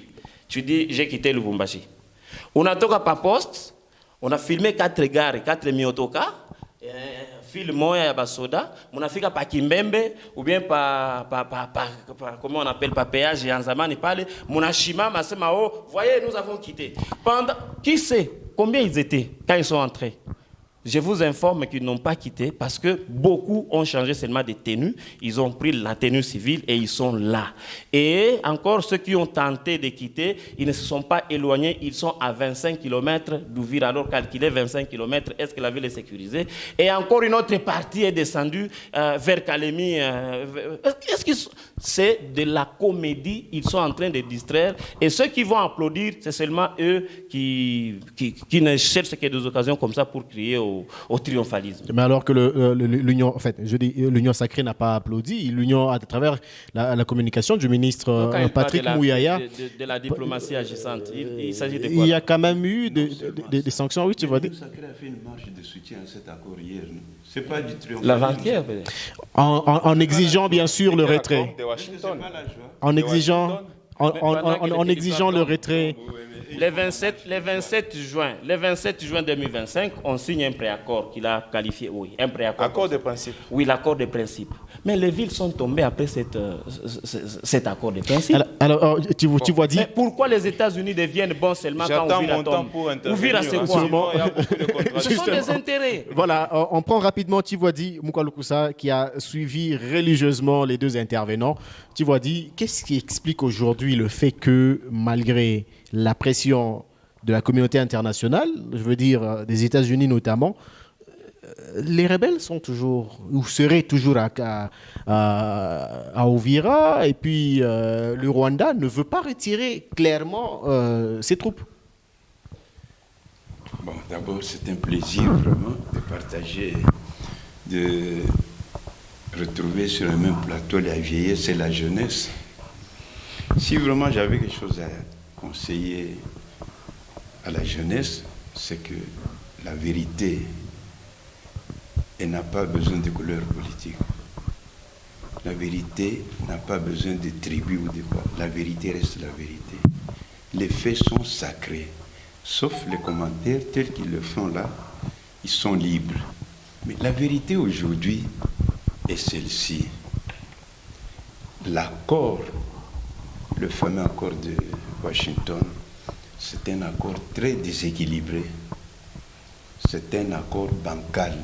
Tu dis, j'ai quitté Lubumbashi. On a tout pas poste, on a filmé 4 gares, 4 miotoka, film moya basoda, on a fait pas Kimbembe ou bien comment on appelle pas péage et Anzamani parle, mon achima masema oh, voyez, nous avons quitté. Pendant qui sait combien ils étaient quand ils sont entrés? Je vous informe qu'ils n'ont pas quitté parce que beaucoup ont changé seulement de tenue. Ils ont pris la tenue civile et ils sont là. Et encore ceux qui ont tenté de quitter, ils ne se sont pas éloignés. Ils sont à 25 km d'Ouvira. Alors calculer 25 km, est-ce que la ville est sécurisée? Et encore une autre partie est descendue vers Kalemi. Est-ce que c'est de la comédie? Ils sont en train de distraire. Et ceux qui vont applaudir, c'est seulement eux qui ne cherchent que des occasions comme ça pour crier au triomphalisme. Mais alors que l'Union, en fait, je dis l'Union sacrée n'a pas applaudi, l'Union à travers la communication du ministre Patrick Mouyaya. De la diplomatie agissante. Il s'agit de quoi? Il y a quand même eu des sanctions, oui, tu vois. L'Union sacrée a fait une marche de soutien à cet accord hier. C'est pas du triomphalisme. L'avant-hier, en exigeant bien sûr le retrait. De Washington. En exigeant le retrait. Le 27 juin 2025, on signe un préaccord qu'il a qualifié, oui, un préaccord. Accord de principe. Oui, l'accord de principe. Mais les villes sont tombées après cet accord de principe. Alors tu vois dit. Mais pourquoi les États-Unis deviennent bons seulement quand Ouvira tombe? Ouvira, c'est quoi? Ce sont des intérêts. Voilà, on prend rapidement Tivwadi Mukalukusa qui a suivi religieusement les deux intervenants. Tivwadi, qu'est-ce qui explique aujourd'hui le fait que malgré la pression de la communauté internationale, je veux dire des États-Unis notamment, les rebelles sont toujours, ou seraient toujours à Uvira, et puis le Rwanda ne veut pas retirer clairement ses troupes? Bon, d'abord, c'est un plaisir vraiment de partager, de retrouver sur le même plateau la vieillesse et la jeunesse. Si vraiment j'avais quelque chose à conseiller à la jeunesse, c'est que la vérité, elle n'a pas besoin de couleur politique. La vérité n'a pas besoin de tribus ou de quoi. La vérité reste la vérité. Les faits sont sacrés. Sauf les commentaires tels qu'ils le font là, ils sont libres. Mais la vérité aujourd'hui est celle-ci. L'accord, le fameux accord de Washington, c'est un accord très déséquilibré. C'est un accord bancal.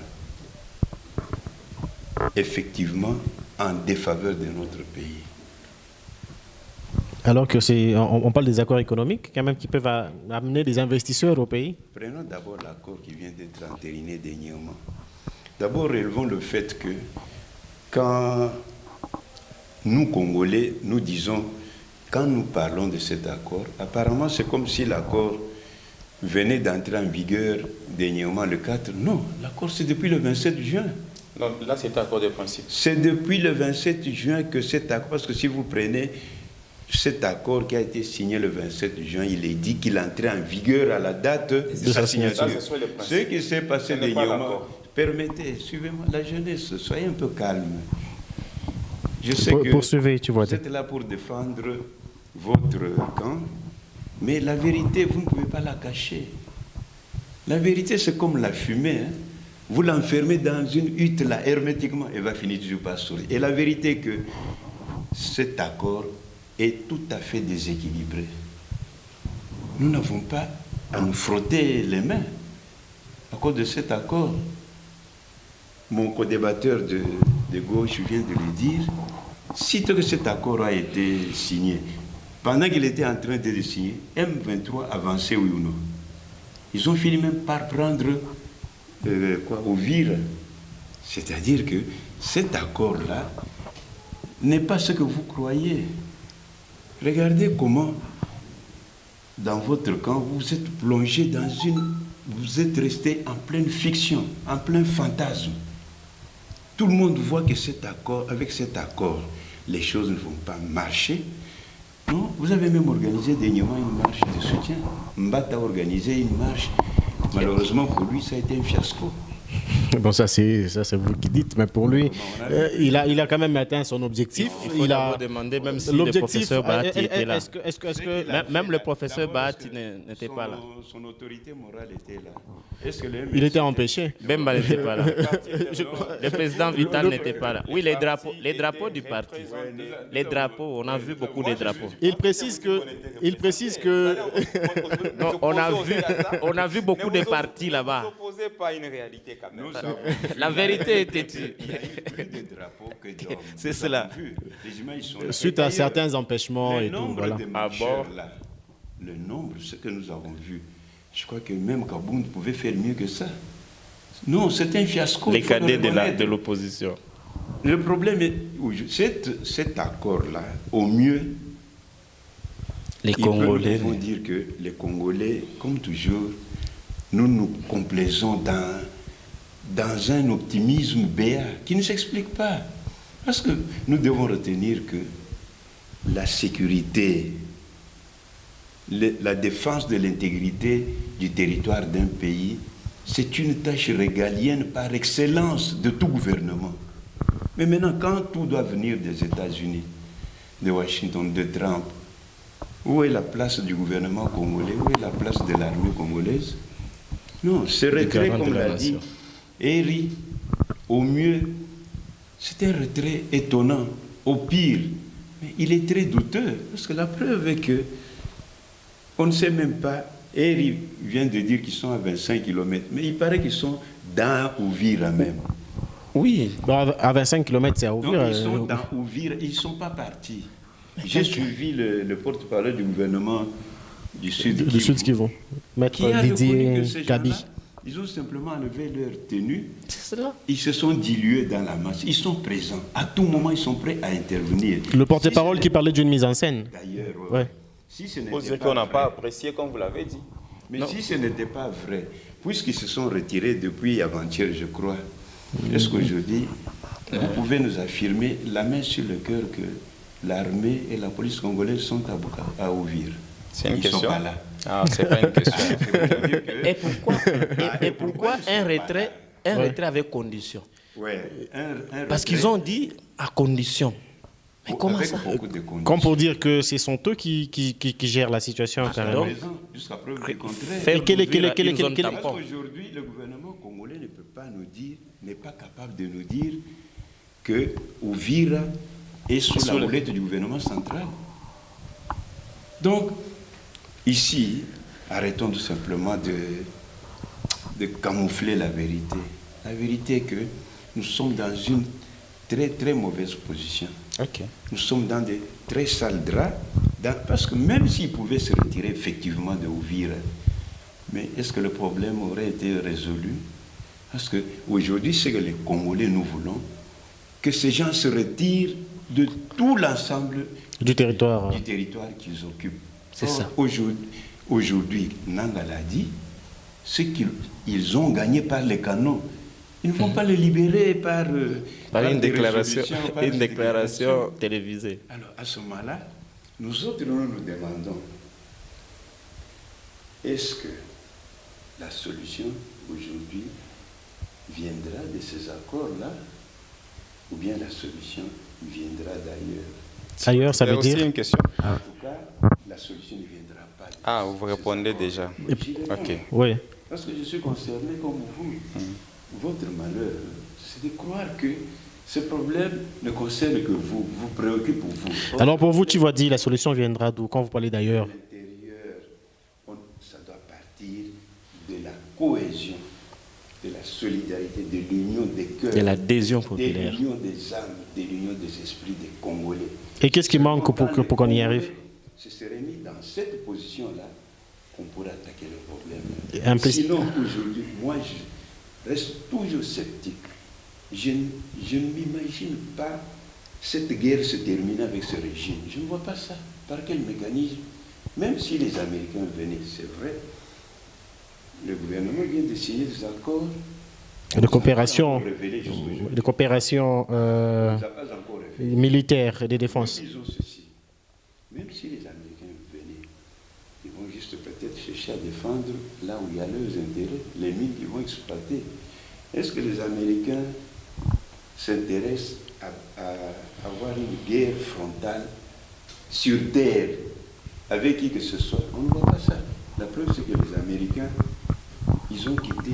effectivement en défaveur de notre pays. Alors que on parle des accords économiques quand même qui peuvent amener des investisseurs au pays. Prenons d'abord l'accord qui vient d'être entériné dernièrement. D'abord, relevons le fait que quand nous, Congolais, nous disons, quand nous parlons de cet accord, apparemment c'est comme si l'accord venait d'entrer en vigueur dernièrement le 4. Non, l'accord c'est depuis le 27 juin. Non, là c'est un accord de principe. C'est depuis le 27 juin que cet accord, parce que si vous prenez cet accord qui a été signé le 27 juin, il est dit qu'il entrait en vigueur à la date de sa signature. Ce qui s'est passé dernièrement, permettez, suivez-moi, la jeunesse, soyez un peu calme. Je sais que poursuivez, tu vois. vous êtes là pour défendre votre camp, mais la vérité, vous ne pouvez pas la cacher. La vérité, c'est comme la fumée. Hein. Vous l'enfermez dans une hutte là, hermétiquement, elle va finir toujours par sourire. Et la vérité est que cet accord est tout à fait déséquilibré. Nous n'avons pas à nous frotter les mains à cause de cet accord. Mon co-débatteur de gauche vient de le dire. Sitôt que cet accord a été signé, pendant qu'il était en train de le signer, M23 avançait oui ou non. Ils ont fini même par prendre Uvira. C'est-à-dire que cet accord-là n'est pas ce que vous croyez. Regardez comment, dans votre camp, vous êtes plongé dans vous êtes resté en pleine fiction, en plein fantasme. Tout le monde voit que avec cet accord, les choses ne vont pas marcher. Non, vous avez même organisé dernièrement une marche de soutien. Mbata a organisé une marche. Malheureusement pour lui, ça a été un fiasco. Bon, ça c'est vous qui dites, mais pour lui, il a quand même atteint son objectif. Il a demandé, même si le professeur Bahati était là. Même le professeur Bahati n'était pas là. Son autorité morale était là. Il était empêché. Bemba n'était pas là. Le président Vital n'était pas là. Oui, les drapeaux du parti. Les drapeaux, on a vu beaucoup de drapeaux. Il précise que non, on a vu beaucoup de partis là-bas. Ne vous opposez pas à une réalité quand même. La vérité était Il y a eu plus de drapeaux que d'hommes. C'est cela. Les images sont là. Suite à certains empêchements et Le tout, nombre voilà. de marcheurs là, le nombre, ce que nous avons vu, je crois que même Kabound pouvait faire mieux que ça. Non, c'est un fiasco. Les cadets de l'opposition. Le problème est, cet accord-là, au mieux, Les Congolais vont dire que les Congolais, comme toujours, nous nous complaisons dans un optimisme béat qui ne s'explique pas. Parce que nous devons retenir que la sécurité, la défense de l'intégrité du territoire d'un pays, c'est une tâche régalienne par excellence de tout gouvernement. Mais maintenant, quand tout doit venir des États-Unis, de Washington, de Trump, où est la place du gouvernement congolais? Où est la place de l'armée congolaise? Non, ce retrait, comme l'a dit Eri, au mieux, c'est un retrait étonnant. Au pire, mais il est très douteux. Parce que la preuve est que on ne sait même pas. Eri vient de dire qu'ils sont à 25 km, mais il paraît qu'ils sont dans Uvira même. Oui, bon, à 25 km, c'est à Donc Uvira. ils sont dans Uvira, ils ne sont pas partis. J'ai suivi le porte-parole du gouvernement du Sud Kivu, Maître qui a reconnu Didier que ces Kabi. gens-là, ils ont simplement enlevé leur tenue. C'est cela. Ils se sont dilués dans la masse. Ils sont présents. À tout moment, ils sont prêts à intervenir. Le porte-parole qui parlait d'une mise en scène. D'ailleurs, Ouais. si ce Pour n'était ceux pas qu'on n'a pas vrai, apprécié, comme vous l'avez dit. mais si ce n'était pas vrai, puisqu'ils se sont retirés depuis avant-hier, je crois, est-ce qu'aujourd'hui, vous pouvez nous affirmer la main sur le cœur que l'armée et la police congolaise sont à Uvira? C'est une Ils question. sont pas là. Ah, c'est pas une question. Et pourquoi un retrait avec condition? Ouais, Parce qu'ils ont dit à condition. Mais comment avec ça? beaucoup de conditions. Comme pour dire que ce sont eux qui gèrent la situation. carrément. Jusqu'à preuve du contraire. Faire quel est- d'Uvira quel est- une zone quel est- Parce tampon. qu'aujourd'hui, le gouvernement congolais ne peut pas nous dire, n'est pas capable de nous dire que Uvira est sous la molette du gouvernement central. Donc, ici, arrêtons tout simplement de camoufler la vérité. La vérité est que nous sommes dans une très, très mauvaise position. Ok. Nous sommes dans des très sales draps, parce que même s'ils pouvaient se retirer effectivement de Ouvira, mais est-ce que le problème aurait été résolu? Parce qu'aujourd'hui, c'est que les Congolais, nous voulons que ces gens se retirent de tout l'ensemble Du territoire. qu'ils occupent. C'est ça. Aujourd'hui, Nanga l'a dit, ce qu'ils ont gagné par les canons, ils ne vont pas les libérer par Une des déclaration, résolutions, par une des déclaration télévisée. Alors, à ce moment-là, nous autres, nous nous demandons, est-ce que la solution, aujourd'hui, viendra de ces accords-là, ou bien la solution viendra d'ailleurs? Ailleurs, ça C'est veut aussi dire... une question. En tout cas, la solution ne viendra pas de Ah, vous ces répondez accords. déjà. J'y réponds. Ok. Oui. Parce que je suis concerné comme vous. Votre malheur, c'est de croire que ce problème ne concerne que vous, vous préoccupe vous. Alors pour vous, tu vas dire la solution viendra d'où quand vous parlez d'ailleurs? L'intérieur, ça doit partir de la cohésion, de la solidarité, de l'union des cœurs, De l'adhésion de populaire. l'union des âmes, de l'union des esprits des Congolais. Et qu'est-ce qui manque pour qu'on y arrive? Ce serait mis dans cette position-là qu'on pourrait attaquer le problème. Implicitement. Sinon, aujourd'hui, moi, je reste toujours sceptique. Je ne m'imagine pas cette guerre se terminer avec ce régime. Je ne vois pas ça. Par quel mécanisme? Même si les Américains venaient, c'est vrai, le gouvernement vient de signer des accords De coopération, de de coopération militaire et de défense. Ils ont ceci. Même si les Américains venaient, ils vont juste peut-être chercher à défendre là où il y a leurs intérêts, les mines qu'ils vont exploiter. Est-ce que les Américains s'intéressent à avoir une guerre frontale sur terre avec qui que ce soit? On ne voit pas ça. La preuve, c'est que les Américains, ils ont quitté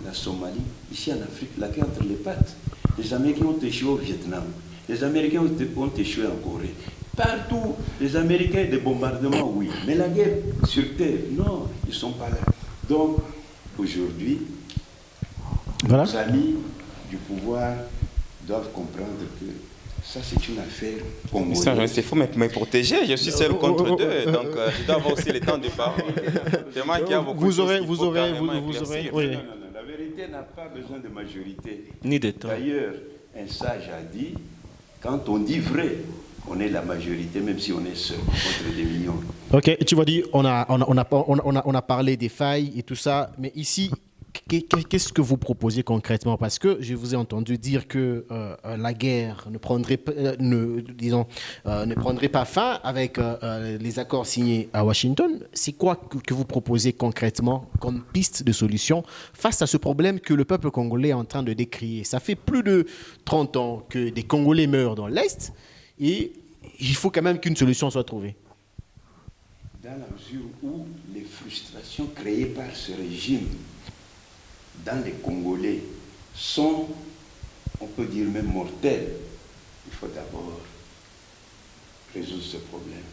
la Somalie, ici en Afrique, la guerre entre les pattes. Les Américains ont échoué au Vietnam. Les Américains ont échoué en Corée. Partout, les Américains, des bombardements, oui. Mais la guerre sur terre, non, ils ne sont pas là. Donc, aujourd'hui, Voilà. nos amis du pouvoir doivent comprendre que ça, c'est une affaire congolaise. Il faut me protéger, je suis seul contre deux, donc je dois avoir aussi le temps de parler. Tellement qu'il y a beaucoup de Vous choses aurez, qu'il vous faut aurez, carrément vous aurez, éclaircir. oui. Non, non, non, la vérité n'a pas besoin de majorité. Ni de temps. D'ailleurs, un sage a dit, quand on dit vrai, on est la majorité, même si on est seul, contre des millions. Ok, tu vas dire, on a parlé des failles et tout ça, mais ici, qu'est-ce que vous proposez concrètement? Parce que je vous ai entendu dire que la guerre ne prendrait pas fin avec les accords signés à Washington. C'est quoi que vous proposez concrètement comme piste de solution face à ce problème que le peuple congolais est en train de décrier? Ça fait plus de 30 ans que des Congolais meurent dans l'Est et il faut quand même qu'une solution soit trouvée. Dans la mesure où les frustrations créées par ce régime dans les Congolais sont, on peut dire même mortelles, il faut d'abord résoudre ce problème.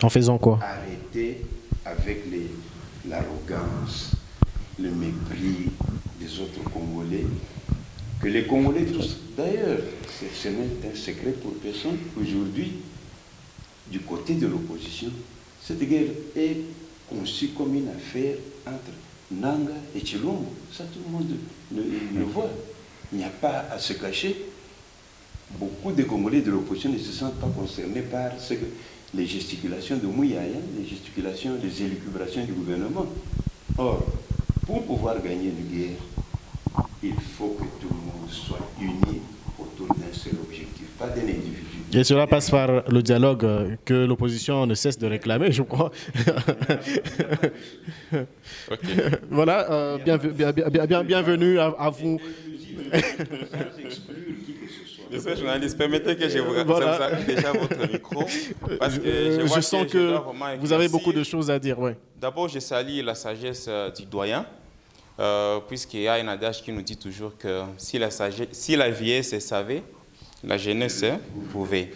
En faisant quoi? Arrêter avec l'arrogance, le mépris des autres Congolais, que les Congolais tous. D'ailleurs, ce n'est un secret pour personne. Aujourd'hui, du côté de l'opposition, cette guerre est conçue comme une affaire entre Nanga et Chilombo. Ça, tout le monde le voit. Il n'y a pas à se cacher. Beaucoup de Congolais de l'opposition ne se sentent pas concernés par les gesticulations de Mouyaya, les gesticulations, les élucubrations du gouvernement. Or, pour pouvoir gagner une guerre, il faut que tout le monde soit uni autour d'un seul objectif, pas d'un individu. Et cela passe par le dialogue que l'opposition ne cesse de réclamer, je crois. Ok. Voilà, bienvenue à vous. Monsieur le journaliste, permettez que je vous Voilà. accorde déjà votre micro. Parce que Je sens je que dois vraiment vous avez éclaircir. beaucoup de choses à dire. Ouais. D'abord, je salue la sagesse du doyen, puisqu'il y a un adage qui nous dit toujours que si la vieillesse savait, la jeunesse pouvait.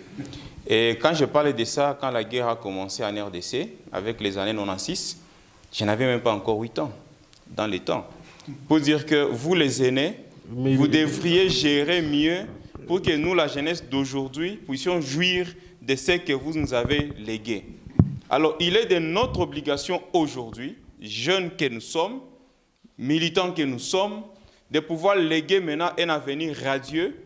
Et quand je parlais de ça, quand la guerre a commencé en RDC, avec les années 96, je n'avais même pas encore 8 ans, dans les temps. Pour dire que vous, les aînés, vous devriez gérer mieux pour que nous, la jeunesse d'aujourd'hui, puissions jouir de ce que vous nous avez légué. Alors, il est de notre obligation aujourd'hui, jeunes que nous sommes, militants que nous sommes, de pouvoir léguer maintenant un avenir radieux,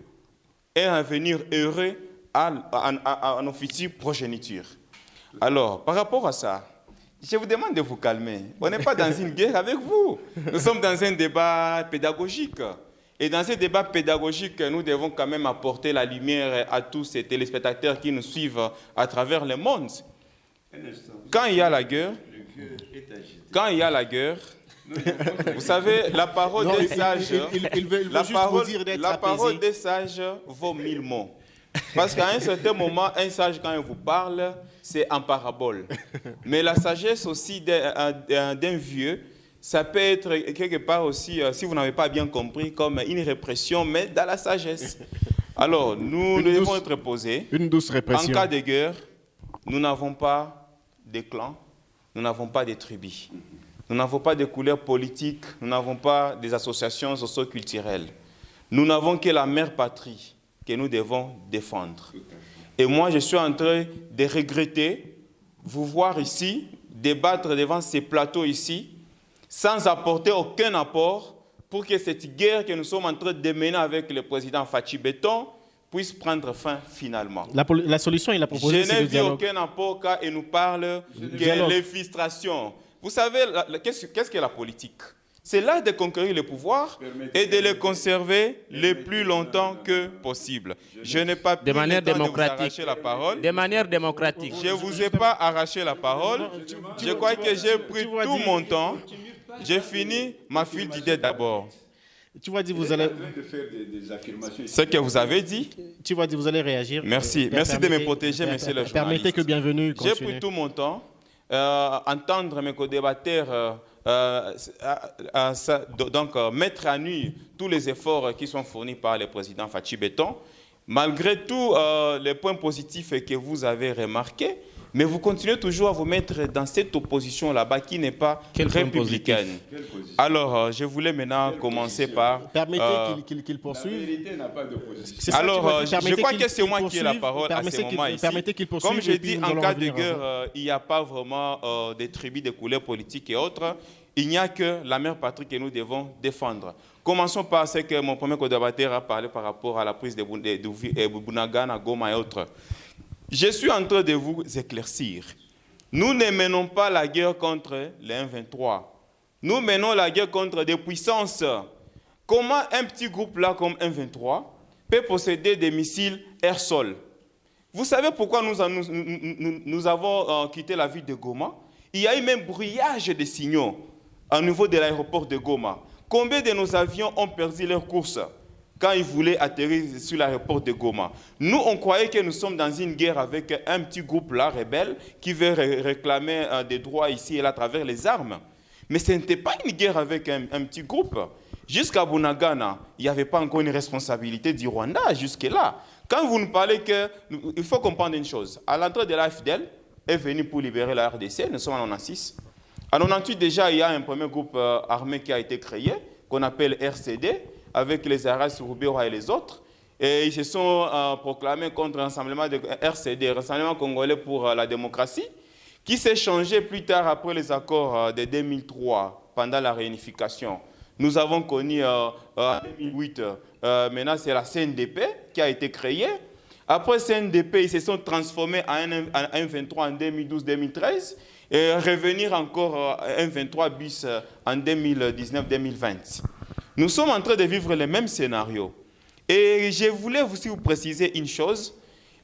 un avenir heureux à nos futures progénitures. Alors, par rapport à ça, je vous demande de vous calmer. On n'est pas dans une guerre avec vous. Nous sommes dans un débat pédagogique. Et dans ce débat pédagogique, nous devons quand même apporter la lumière à tous ces téléspectateurs qui nous suivent à travers le monde. Quand il y a la guerre, vous savez, la parole des sages, la parole des sages vaut 1000 mots. Parce qu'à un certain moment, un sage, quand il vous parle, c'est en parabole. Mais la sagesse aussi d'un vieux, ça peut être quelque part aussi, si vous n'avez pas bien compris, comme une répression, mais dans la sagesse. Alors, nous devons être posés. Une douce répression. En cas de guerre, nous n'avons pas de clans, nous n'avons pas de tribus. Nous n'avons pas de couleurs politiques, nous n'avons pas des associations socio-culturelles. Nous n'avons que la mère patrie que nous devons défendre. Et moi, je suis en train de regretter vous voir ici, débattre devant ces plateaux ici, sans apporter aucun apport pour que cette guerre que nous sommes en train de mener avec le président Fachi Beton puisse prendre fin finalement. La solution, il a proposé, je n'ai vu aucun apport car il nous parle de l'infiltration. Vous savez, qu'est-ce que la politique? C'est l'art de conquérir le pouvoir et de le conserver le plus longtemps que possible. Je n'ai pas pu de manière démocratique. De vous arracher la parole. De manière démocratique. Je ne vous ai pas arraché la parole. Je crois que j'ai pris tout mon temps. J'ai fini ma file d'idées d'abord. Tu vas dire, vous allez... Ce que vous avez dit. Tu vas dire, vous allez réagir. Merci. Merci de me protéger, monsieur le journaliste. Permettez que Bienvenue continue. J'ai pris tout mon temps. Entendre mes co-débatteurs mettre à nu tous les efforts qui sont fournis par le président Fachi Beton, malgré tous les points positifs que vous avez remarqués, mais vous continuez toujours à vous mettre dans cette opposition là-bas qui n'est pas républicaine. Alors, je voulais maintenant commencer par... Permettez qu'il poursuive. La vérité n'a pas d'opposition. Alors, je crois que c'est moi qui ai la parole à ce moment ici. Comme je dis, en cas de guerre, il n'y a pas vraiment de tribus de couleurs politiques et autres. Il n'y a que la mère patrie que nous devons défendre. Commençons par ce que mon premier co-débatteur a parlé par rapport à la prise de Bunagana, Goma et autres. Je suis en train de vous éclaircir. Nous ne menons pas la guerre contre les M23. Nous menons la guerre contre des puissances. Comment un petit groupe là comme M23 peut posséder des missiles air-sol? Vous savez pourquoi nous avons quitté la ville de Goma? Il y a eu même brouillage de signaux au niveau de l'aéroport de Goma. Combien de nos avions ont perdu leur course quand ils voulaient atterrir sur l'aéroport de Goma? Nous, on croyait que nous sommes dans une guerre avec un petit groupe là, rebelle, qui veut réclamer des droits ici et là à travers les armes. Mais ce n'était pas une guerre avec un petit groupe. Jusqu'à Bunagana, il n'y avait pas encore une responsabilité du Rwanda jusque-là. Quand vous nous parlez que... Il faut comprendre une chose. À l'entrée de l'AFDL est venu pour libérer la RDC, nous sommes en 96. En 98, déjà, il y a un premier groupe armé qui a été créé, qu'on appelle RCD, avec les Arras, Rubéra et les autres. Et ils se sont proclamés contre l'ensemble de RCD, Rassemblement congolais pour la démocratie, qui s'est changé plus tard après les accords de 2003, pendant la réunification. Nous avons connu en 2008, maintenant c'est la CNDP qui a été créée. Après CNDP, ils se sont transformés en M23 en 2012-2013 et revenir encore à M23 bis en 2019-2020. Nous sommes en train de vivre le même scénario. Et je voulais aussi vous préciser une chose.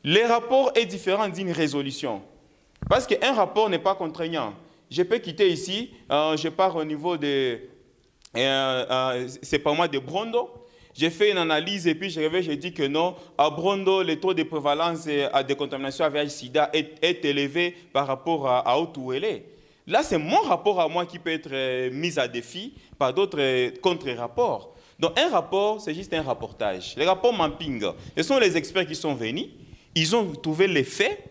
Le rapport est différent d'une résolution. Parce qu'un rapport n'est pas contraignant. Je peux quitter ici, je pars au niveau de... c'est pas moi de Brondo. J'ai fait une analyse et puis je reviens, je dis que non, à Brondo, le taux de prévalence de contamination avec VIH-Sida est élevé par rapport à Haut-Ouélé. Là, c'est mon rapport à moi qui peut être mis à défi par d'autres contre-rapports. Donc, un rapport, c'est juste un rapportage. Les rapports mapping, ce sont les experts qui sont venus, ils ont trouvé les faits,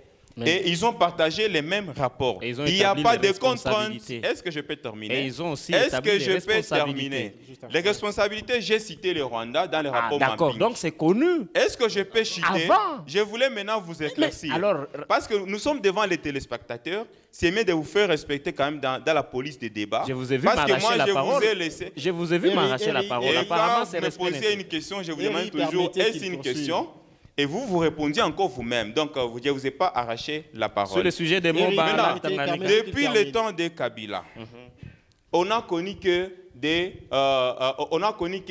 et ils ont partagé les mêmes rapports. Et ils ont Il n'y a établi pas les de contraintes. responsabilités. Est-ce que je peux terminer? Et ils ont aussi Est-ce établi que les je peux responsabilités. terminer? Les responsabilités, j'ai cité le Rwanda dans les rapports D'accord, mapping. donc c'est connu. Est-ce que je peux citer? Avant. Je voulais maintenant vous éclaircir. alors- Parce que nous sommes devant les téléspectateurs, c'est mieux de vous faire respecter quand même dans la police des débats. Je vous ai vu Parce que m'arracher moi, la je parole. vous ai laissé. Je vous ai vu Eri, m'arracher la Eri, parole. Et Apparemment, quand c'est vous me respect posez n'est une question, je vous Eri, demande toujours, permettez est-ce qu'il une poursuive. question? Et vous répondiez encore vous-même. Donc, je ne vous ai pas arraché la Sur parole. le sujet des mots, Eri, maintenant, permettez Depuis qu'il le termine. temps de Kabila, on a connu que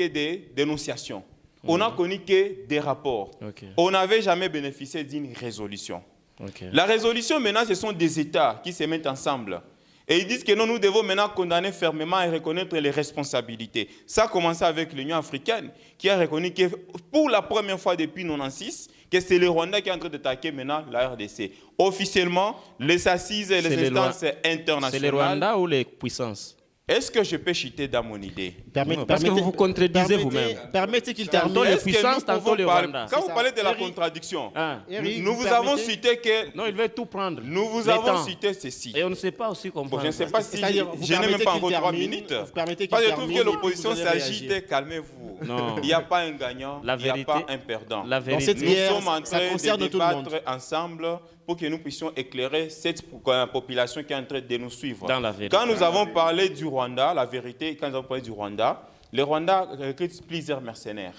des dénonciations. On n'a connu que des rapports. Ok. On n'avait jamais bénéficié d'une résolution. Ok. La résolution, maintenant, ce sont des États qui se mettent ensemble. Et ils disent que non, nous devons maintenant condamner fermement et reconnaître les responsabilités. Ça a commencé avec l'Union africaine, qui a reconnu que pour la première fois depuis 1996, que c'est le Rwanda qui est en train d'attaquer maintenant la RDC. Officiellement, les assises et C'est les les instances C'est le internationales. Rwanda ou les puissances? Est-ce que je peux chuter dans mon idée? Non, parce que vous vous contredisez vous-même. Permettez qu'il Tantôt termine. les Est-ce que puissances, nous tantôt pouvons le parler- Rwanda. Quand C'est vous ça. parlez de la Eri- contradiction, Ah. Eri, nous vous vous avons permettez- cité que Non, il veut tout prendre. nous vous Le avons temps. cité ceci. Et on ne sait pas aussi Bon, comprendre. je ne sais pas si C'est-à-dire, vous je n'ai même permettez pas qu'il encore 3 termine, minutes. vous permettez qu'il Parce que je trouve termine, que et l'opposition puis vous allez s'agite, réagir. calmez-vous. Non. Il n'y a pas un gagnant, La il n'y a vérité- pas un perdant. La Dans vérité. cette Nous guerre, sommes en ça train concerne de tout le monde. débattre ensemble pour que nous puissions éclairer cette population qui est en train de nous suivre. Dans la vérité. Quand nous avons parlé du Rwanda, la vérité, quand nous avons parlé du Rwanda, le Rwanda recrute plusieurs mercenaires.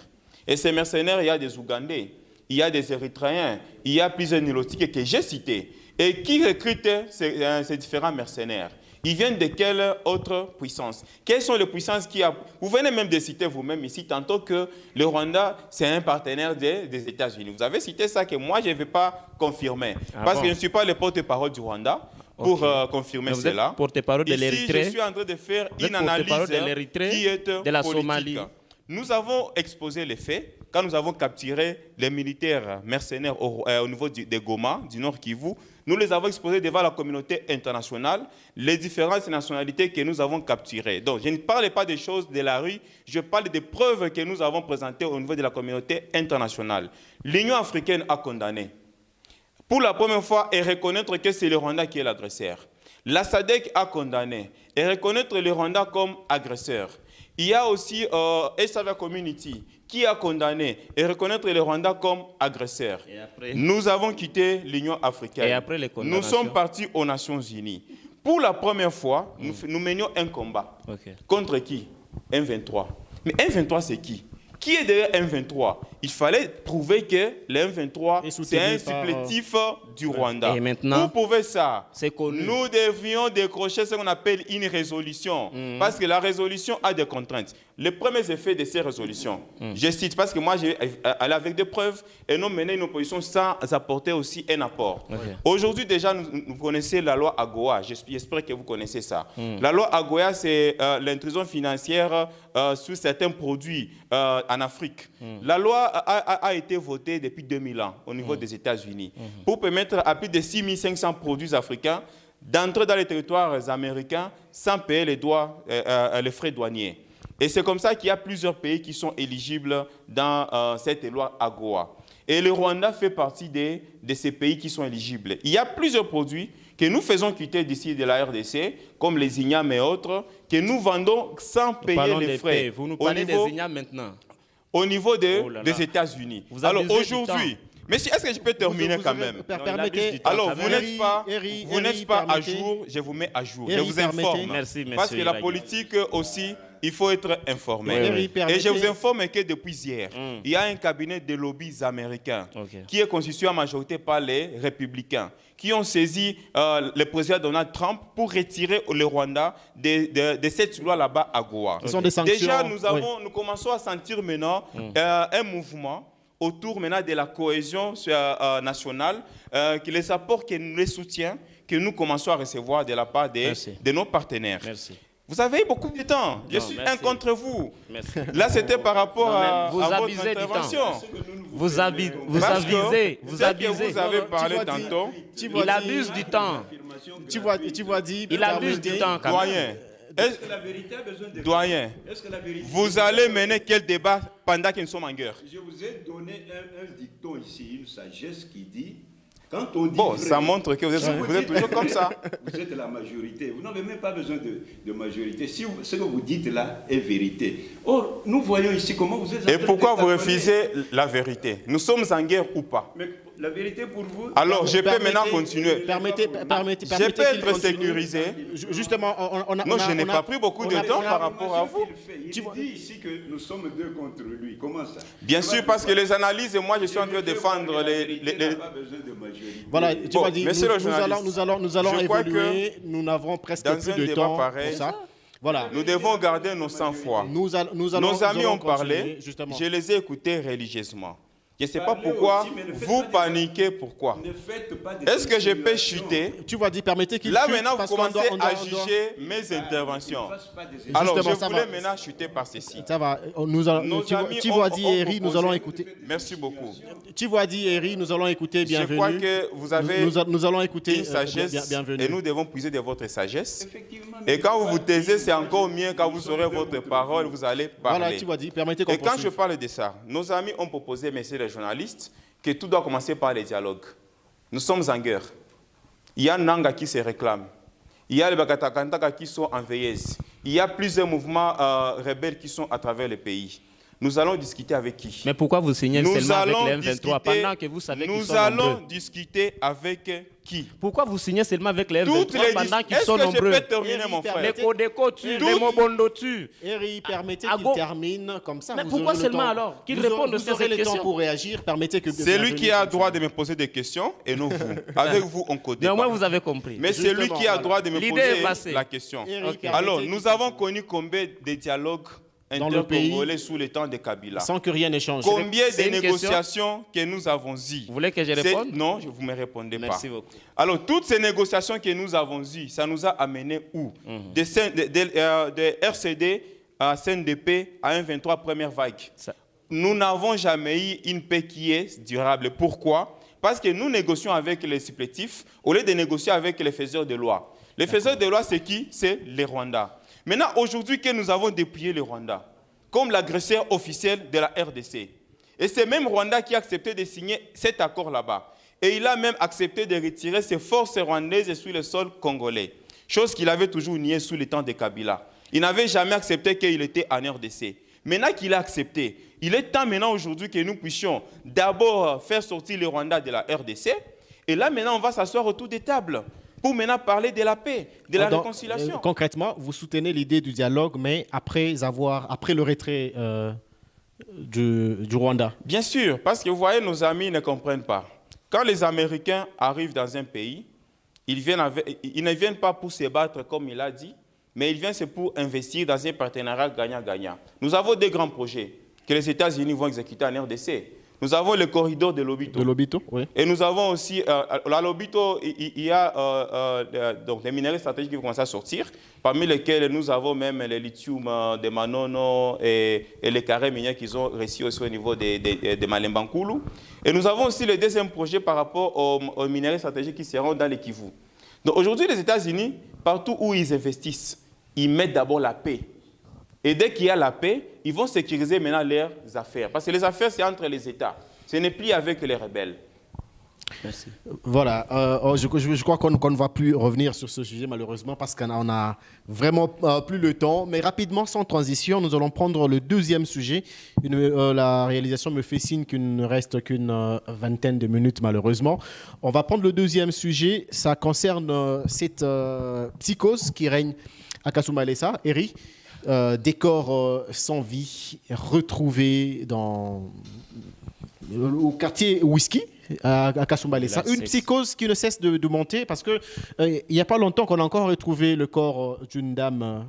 Et ces mercenaires, il y a des Ougandais, il y a des Érythréens, il y a plusieurs Nilotiques que j'ai cités. Et qui recrutent ces différents mercenaires? Ils viennent de quelle autre puissance? Quelles sont les puissances qui... Vous venez même de citer vous-même ici, tantôt que le Rwanda, c'est un partenaire des États-Unis. Vous avez cité ça que moi, je ne vais pas confirmer. Ah parce bon? que je ne suis pas le porte-parole du Rwanda pour Ok. confirmer Mais vous êtes cela. porte-parole de Ici, l'Érythrée. je suis en train de faire Vous êtes une analyse porte-parole de l'Érythrée, qui est de la politique. Somalie. Nous avons exposé les faits quand nous avons capturé les militaires mercenaires au niveau de Goma, du Nord Kivu. Nous les avons exposés devant la communauté internationale, les différentes nationalités que nous avons capturées. Donc, je ne parle pas des choses de la rue, je parle des preuves que nous avons présentées au niveau de la communauté internationale. L'Union africaine a condamné, pour la première fois, et reconnaître que c'est le Rwanda qui est l'agresseur. La SADC a condamné et reconnaître le Rwanda comme agresseur. Il y a aussi East Africa Community qui a condamné et reconnaître le Rwanda comme agresseur. Et après? Nous avons quitté l'Union africaine. Et après les nous condamnations? sommes partis aux Nations Unies. Pour la première fois, nous menions un combat. Ok. Contre qui? M23. Mais M23, c'est qui? Qui est derrière M23? Il fallait prouver que le M23, Et c'est soutenu un par, supplétif du Rwanda. Et maintenant, pour prouver ça, c'est connu. nous devions décrocher ce qu'on appelle une résolution. Parce que la résolution a des contraintes. Les premiers effets de ces résolutions, je cite parce que moi, j'ai allé avec des preuves et non mené une opposition sans apporter aussi un apport. Ok. Aujourd'hui, déjà, vous connaissez la loi AGOA. J'espère que vous connaissez ça. La loi AGOA, c'est l'intrusion financière sur certains produits en Afrique. La loi a été votée depuis 2000 ans au niveau des États-Unis pour permettre à plus de 6500 produits africains d'entrer dans les territoires américains sans payer les frais douaniers. Et c'est comme ça qu'il y a plusieurs pays qui sont éligibles dans cette loi AGOA. Et le Rwanda fait partie de ces pays qui sont éligibles. Il y a plusieurs produits que nous faisons quitter d'ici de la RDC, comme les ignames et autres, que nous vendons sans payer Parlons les des frais. pays. Vous nous parlez des ignames maintenant. Au niveau Oh là là. des États-Unis. Vous Alors abusez du aujourd'hui, monsieur, est-ce que je peux terminer quand même? Permettez. Alors, Quand vous même. n'êtes pas à jour, je vous mets à jour. Je Eri, vous permettez. informe. Merci, Parce que monsieur la Iraghi. politique aussi, il faut être informé. Oui, oui. Eri, Et permettez. je vous informe que depuis hier, il y a un cabinet de lobbies américains Ok. qui est constitué en majorité par les républicains, qui ont saisi le président Donald Trump pour retirer le Rwanda de cette loi là-bas à Goa. Ce sont des sanctions. Déjà, nous commençons à sentir maintenant un mouvement autour maintenant de la cohésion nationale, que les apports, les soutiens que nous commençons à recevoir de la part Merci. de nos partenaires. Merci. Vous avez eu beaucoup de temps. Je Non, suis merci. un contre vous. Merci. Là, c'était par rapport Non, mais à vous votre abusez du temps. intervention. Vous avisez. Parce que Vous ce que abusez. vous avez parlé Tu vois, tantôt, Il abuse du temps. Tu vois dit. Il abuse du temps quand même. doyen, Est-ce que la vérité a besoin de... doyen, Est-ce que la vérité... vous allez mener quel débat pendant que nous sommes en guerre? Je vous ai donné un dicton ici, une sagesse qui dit Quand on dit Bon, vrai, ça montre que vous êtes toujours comme ça. Vous êtes la majorité. Vous n'avez même pas besoin de majorité. Si ce que vous dites là est vérité. Or, nous voyons ici comment vous êtes... Et pourquoi vous refusez la vérité? Nous sommes en guerre ou pas? Mais la vérité pour vous... Alors, je peux maintenant continuer. Permettez Je peux être sécurisé. Justement, Non, je n'ai pas pris beaucoup de temps par rapport à vous. Il dit ici que nous sommes deux contre lui. Comment ça? Bien sûr, parce que les analyses, moi, je suis en train de défendre les... Il n'a pas besoin de majorité. voilà, tu Bon, vas dire, monsieur le nous allons journaliste, nous allons je crois évoluer, nous n'avons presque dans plus un de débat temps pareil, pour ça. Voilà. Nous devons garder nos sang-froid. Nous allons, Nos amis nous allons ont parlé, continuer, justement. je les ai écoutés religieusement. Je ne sais pas Parlez pourquoi aussi, mais ne faites vous pas des- paniquez, pourquoi. Ne faites pas des Est-ce que je peux insinuations. chuter? Tu vas dire, permettez qu'il Là chute, maintenant, parce vous qu'on commencez doit- à on doit- juger mes interventions. Ne fasse pas des Alors, Justement, je ça voulais va. maintenant chuter par ceci. Ça va. Nous allons, Nos amis tu vois dit, ont Eri, nous proposé- allons écouter. Merci beaucoup. Tu vois dit, Eri, nous allons écouter. Je Bienvenue. crois que vous avez Nous allons écouter. une sagesse bienvenue. et nous devons puiser de votre sagesse. Effectivement, Et quand vous vous taisez, c'est encore mieux. Quand vous aurez votre parole, vous allez parler. Voilà, tu vois dit, permettez qu'on Et quand je poursuive. parle de ça, nos amis ont proposé, messieurs les journalistes, que tout doit commencer par les dialogues. Nous sommes en guerre. Il y a Nanga qui se réclame. Il y a les Bakatakantaka qui sont en veilleuse. Il y a plusieurs mouvements rebelles qui sont à travers le pays. Nous allons discuter avec qui? Mais pourquoi vous signez Nous seulement avec allons les M23 pendant que vous savez qu'ils nous sont allons nombreux? discuter avec qui? Pourquoi vous signez seulement avec les Toutes M23 les pendant qu'ils Est-ce sont que je nombreux? peux terminer, mon Eri, frère? Les Codeco tuent, Toutes- les Mobondo tuent. Eri, permettez Ah qu'il bon? termine comme ça. Mais vous pourquoi aurez le seulement temps. alors qu'il Vous réponde aurez- de vous ces aurez le temps questions? pour réagir. Permettez que. C'est lui bienvenue qui a continue. droit de me poser des questions et non vous. Avec vous, on code. Néanmoins, vous avez compris. Mais c'est lui Justement, qui a voilà. droit de me L'idée est poser passée. la question. Eri, Ok. permettez Alors, qu'il- nous avons connu combien de dialogues Dans le pays, intercongolais sous le temps de Kabila? Sans que rien n'échange. Combien C'est de une négociations que nous avons eues? Vous voulez que je C'est- réponde? Non, vous ne me répondez pas. Merci beaucoup. Alors, toutes ces négociations que nous avons eues, ça nous a amené où? De RCD à CNDP à un 23 première vague. Ça- Nous n'avons jamais eu une paix qui est durable. Pourquoi? Parce que nous négocions avec les supplétifs au lieu de négocier avec les faiseurs de loi. Les faiseurs de loi, c'est qui? C'est les Rwandais. Maintenant, aujourd'hui que nous avons dépouillé le Rwanda comme l'agresseur officiel de la RDC. Et c'est même Rwanda qui a accepté de signer cet accord là-bas. Et il a même accepté de retirer ses forces rwandaises sur le sol congolais. Chose qu'il avait toujours niée sous le temps de Kabila. Il n'avait jamais accepté qu'il était en RDC. Maintenant qu'il a accepté, il est temps maintenant aujourd'hui que nous puissions d'abord faire sortir le Rwanda de la RDC. Et là maintenant, on va s'asseoir autour des tables pour maintenant parler de la paix, de la Donc, réconciliation. concrètement, vous soutenez l'idée du dialogue, mais après le retrait du Rwanda. Bien sûr, parce que vous voyez, nos amis ne comprennent pas. Quand les Américains arrivent dans un pays, ils ne viennent pas pour se battre comme il a dit, mais ils viennent c'est pour investir dans un partenariat gagnant-gagnant. Nous avons des grands projets que les États-Unis vont exécuter en RDC. Nous avons le corridor de Lobito. De Lobito, oui. Et nous avons aussi, à Lobito, il y a donc des minéraux stratégiques qui commencent à sortir, parmi lesquels nous avons même les lithium de Manono et les carrés miniers qu'ils ont réussi aussi au niveau de Malembankulu. Et nous avons aussi le deuxième projet par rapport aux minéraux stratégiques qui seront dans les Kivu. Donc aujourd'hui, les États-Unis, partout où ils investissent, ils mettent d'abord la paix. Et dès qu'il y a la paix, ils vont sécuriser maintenant leurs affaires. Parce que les affaires, c'est entre les États. Ce n'est plus avec les rebelles. Merci. Voilà, je crois qu'on ne va plus revenir sur ce sujet malheureusement parce qu'on a vraiment plus le temps. Mais rapidement, sans transition, nous allons prendre le deuxième sujet. La réalisation me fait signe qu'il ne reste qu'une vingtaine de minutes malheureusement. On va prendre le deuxième sujet. Ça concerne cette psychose qui règne à Kasumbalesa. Eri, des corps sans vie retrouvés au quartier Whisky à Kasumbalesa. Une psychose qui ne cesse de monter parce que il n'y a pas longtemps qu'on a encore retrouvé le corps d'une dame.